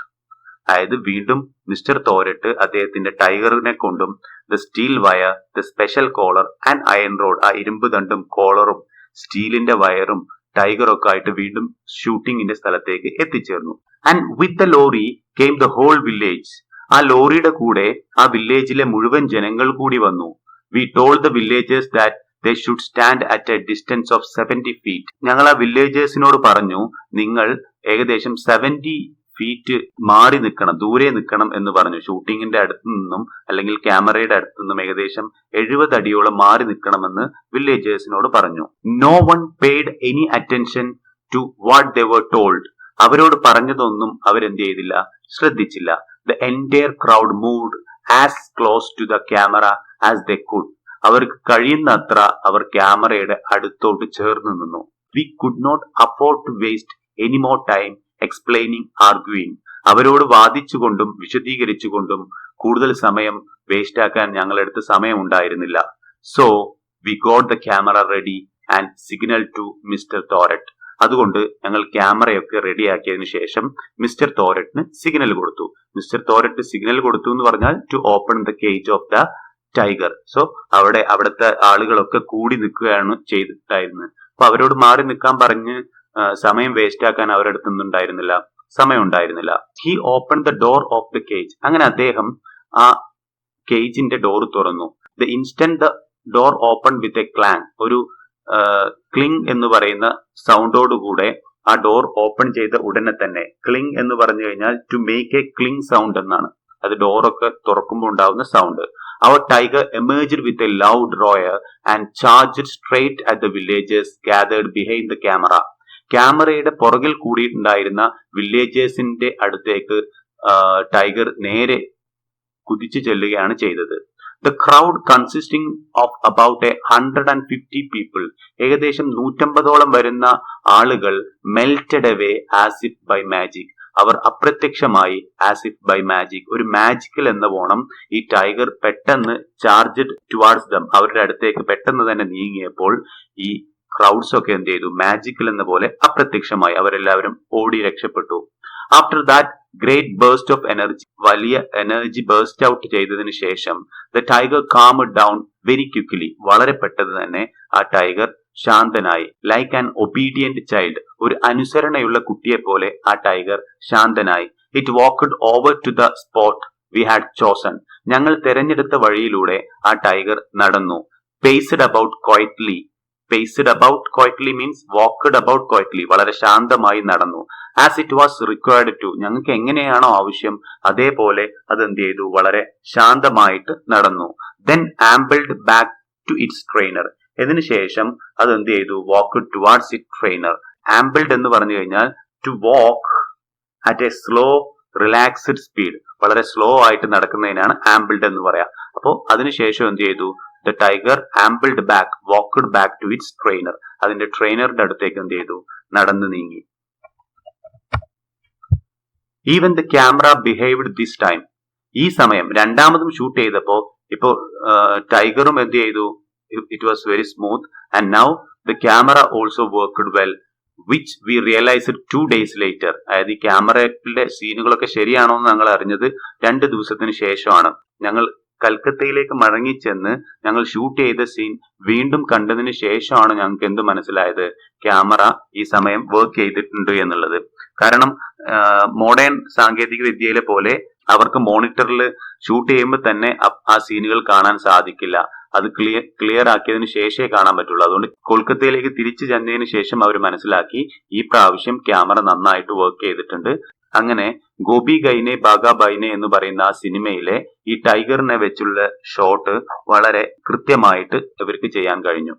അതായത് വീണ്ടും മിസ്റ്റർ തോരറ്റ് അദ്ദേഹത്തിന്റെ ടൈഗറിനെ കൊണ്ടും the steel wire, the special collar and iron rod, ആ ഇരുമ്പ് തണ്ടും കോളറും സ്റ്റീലിന്റെ വയറും ടൈഗറൊക്കെ ആയിട്ട് വീണ്ടും ഷൂട്ടിങ്ങിന്റെ സ്ഥലത്തേക്ക് എത്തിച്ചേർന്നു. And with the lorry came the whole village. ആ ലോറിയുടെ കൂടെ ആ വില്ലേജിലെ മുഴുവൻ ജനങ്ങൾ കൂടി വന്നു. We told the villagers that they should stand at a distance of 70 feet. ഞങ്ങൾ ആ വില്ലേജേഴ്സിനോട് പറഞ്ഞു, നിങ്ങൾ ഏകദേശം 70 ഫീറ്റ് മാറി നിൽക്കണം, ദൂരെ നിൽക്കണം എന്ന് പറഞ്ഞു. ഷൂട്ടിങ്ങിന്റെ അടുത്ത് നിന്നും അല്ലെങ്കിൽ ക്യാമറയുടെ അടുത്ത് നിന്നും ഏകദേശം 70 അടിയോളം മാറി നിൽക്കണമെന്ന് വില്ലേജേഴ്സിനോട് പറഞ്ഞു. No one paid any attention to what they were told. അവരോട് പറഞ്ഞതൊന്നും അവരെന്ത് ചെയ്തില്ല, ശ്രദ്ധിച്ചില്ല. The entire crowd moved as close to the camera as they could. അവർക്ക് കഴിയുന്നത്ര അവർ ക്യാമറയുടെ അടുത്തോട്ട് ചേർന്ന് നിന്നു. We could not afford to waste any more time explaining, arguing. അവരോട് വാദിച്ചുകൊണ്ടും വിശദീകരിച്ചുകൊണ്ടും കൂടുതൽ സമയം വേസ്റ്റ് ആക്കാൻ ഞങ്ങളെടുത്ത് സമയം ഉണ്ടായിരുന്നില്ല. So we got the camera ready and signal to mister Thorat. അതുകൊണ്ട് ഞങ്ങൾ ക്യാമറയൊക്കെ റെഡിയാക്കിയതിനു ശേഷം മിസ്റ്റർ തോരറ്റിന് സിഗ്നൽ കൊടുത്തു. മിസ്റ്റർ തോരറ്റ് സിഗ്നൽ കൊടുത്തു എന്ന് പറഞ്ഞാൽ to open the cage of the tiger. So അവിടുത്തെ ആളുകളൊക്കെ കൂടി നിൽക്കുകയാണ് ചെയ്തിട്ടായിരുന്നത്. അപ്പൊ അവരോട് മാറി നിൽക്കാൻ പറഞ്ഞ് സമയം വേസ്റ്റ് ആക്കാൻ അവരുടെ അടുത്തൊന്നും ഉണ്ടായിരുന്നില്ല, സമയം ഉണ്ടായിരുന്നില്ല. He open the door of the cage. അങ്ങനെ അദ്ദേഹം ആ കേജിന്റെ ഡോർ തുറന്നു. The instant the door open with a clang. ഒരു ക്ലിങ് എന്ന് പറയുന്ന സൗണ്ടോടുകൂടെ ആ ഡോർ ഓപ്പൺ ചെയ്ത ഉടനെ തന്നെ, ക്ലിങ് എന്ന് പറഞ്ഞു കഴിഞ്ഞാൽ to make a clink sound എന്നാണ്. അത് ഡോറൊക്കെ തുറക്കുമ്പോൾ ഉണ്ടാവുന്ന sound. Our tiger emerged with a loud roar and charged straight at the villagers gathered behind the camera. ക്യാമറയുടെ പുറകിൽ കൂടിയിട്ടുണ്ടായിരുന്ന വില്ലേജേഴ്സിന്റെ അടുത്തേക്ക് ടൈഗർ നേരെ കുതിച്ചു ചെല്ലുകയാണ് ചെയ്തത്. The crowd consisting of about 150 people, ഏകദേശം 150ഓളം വരുന്ന ആളുകൾ melted away as if by magic. അവർ അപ്രത്യക്ഷമായി ആസ് ഇഫ് ബൈ മാജിക്. ഒരു മാജിക്കൽ എന്ന വോണം ഈ ടൈഗർ പെട്ടെന്ന് ചാർജഡ് ടുവാർഡ്സ് ദം, അവരുടെ അടുത്തേക്ക് പെട്ടെന്ന് തന്നെ നീങ്ങിയപ്പോൾ ഈ ക്രൗഡ്സ് ഒക്കെ എന്ത് ചെയ്തു, മാജിക്കൽ എന്ന പോലെ അപ്രത്യക്ഷമായി. അവരെല്ലാവരും ഓടി രക്ഷപ്പെട്ടു. After that great burst of energy, വലിയ എനർജി ബേസ്റ്റ് ഔട്ട് ചെയ്തതിനു ശേഷം the tiger calmed down very quickly. വളരെ പെട്ടെന്ന് തന്നെ ആ ടൈഗർ ശാന്തനായി. ലൈക്ക് ആൻ ഒബീഡിയന്റ് ചൈൽഡ്, ഒരു അനുസരണയുള്ള കുട്ടിയെ പോലെ ആ ടൈഗർ ശാന്തനായി. It walked over to the spot we had chosen. ഞങ്ങൾ തെരഞ്ഞെടുത്ത വഴിയിലൂടെ ആ ടൈഗർ നടന്നു. Paced about quietly. Paced about quietly means walked about quietly, വളരെ ശാന്തമായി നടന്നു. As it was required to, ഞങ്ങൾക്ക് എങ്ങനെയാണോ ആവശ്യം അതേപോലെ അത് എന്ത് ചെയ്തു, വളരെ ശാന്തമായിട്ട് നടന്നു. Then ambled back to its trainer. ഇതിനുശേഷം അത് എന്ത് ചെയ്തു, walk towards it trainer. Ambled എന്ന് പറഞ്ഞു കഴിഞ്ഞാൽ to walk at a slow relaxed speed, വളരെ സ്ലോ ആയിട്ട് നടക്കുന്നതിനാണ് ആംബിൾഡ് എന്ന് പറയാം. അപ്പോൾ അതിനുശേഷം എന്ത് ചെയ്തു, the tiger ambled back, walked back to its trainer. അതിന്റെ ട്രെയിനറിന്റെ അടുത്തേക്ക് എന്ത് ചെയ്തു, നടന്നു നീങ്ങി. Even the camera behaved this time. ഈ സമയം രണ്ടാമതും ഷൂട്ട് ചെയ്തപ്പോ ഇപ്പോ ടൈഗറും എന്ത് ചെയ്തു, it was very smooth and now the camera also worked well, which we realized 2 days later. അതായത് ഈ ക്യാമറയിലെ സീനുകളൊക്കെ ശരിയാണോ എന്ന് ഞങ്ങൾ അറിഞ്ഞത് 2 ദിവസത്തിന് ശേഷമാണ്. ഞങ്ങൾ കൽക്കത്തയിലേക്ക് മടങ്ങിച്ചെന്ന് ഞങ്ങൾ ഷൂട്ട് ചെയ്ത സീൻ വീണ്ടും കണ്ടതിന് ശേഷമാണ് ഞങ്ങൾക്ക് എന്ത് മനസ്സിലായത്, ക്യാമറ ഈ സമയം വർക്ക് ചെയ്തിട്ടുണ്ട് എന്നുള്ളത്. കാരണം മോഡേൺ സാങ്കേതിക വിദ്യയിലെ പോലെ അവർക്ക് മോണിറ്ററിൽ ഷൂട്ട് ചെയ്യുമ്പോൾ തന്നെ ആ സീനുകൾ കാണാൻ സാധിക്കില്ല. അത് ക്ലിയർ ആക്കിയതിനു ശേഷമേ കാണാൻ പറ്റുള്ളൂ. അതുകൊണ്ട് കൊൽക്കത്തയിലേക്ക് തിരിച്ചു ചെന്നതിന് ശേഷം അവർ മനസ്സിലാക്കി ഈ പ്രാവശ്യം ക്യാമറ നന്നായിട്ട് വർക്ക് ചെയ്തിട്ടുണ്ട്. അങ്ങനെ ഗോപി ഗൈനെ ബാഗ ബൈനെ എന്ന് പറയുന്ന ആ സിനിമയിലെ ഈ ടൈഗറിനെ വെച്ചുള്ള ഷോട്ട് വളരെ കൃത്യമായിട്ട് ഇവർക്ക് ചെയ്യാൻ കഴിഞ്ഞു.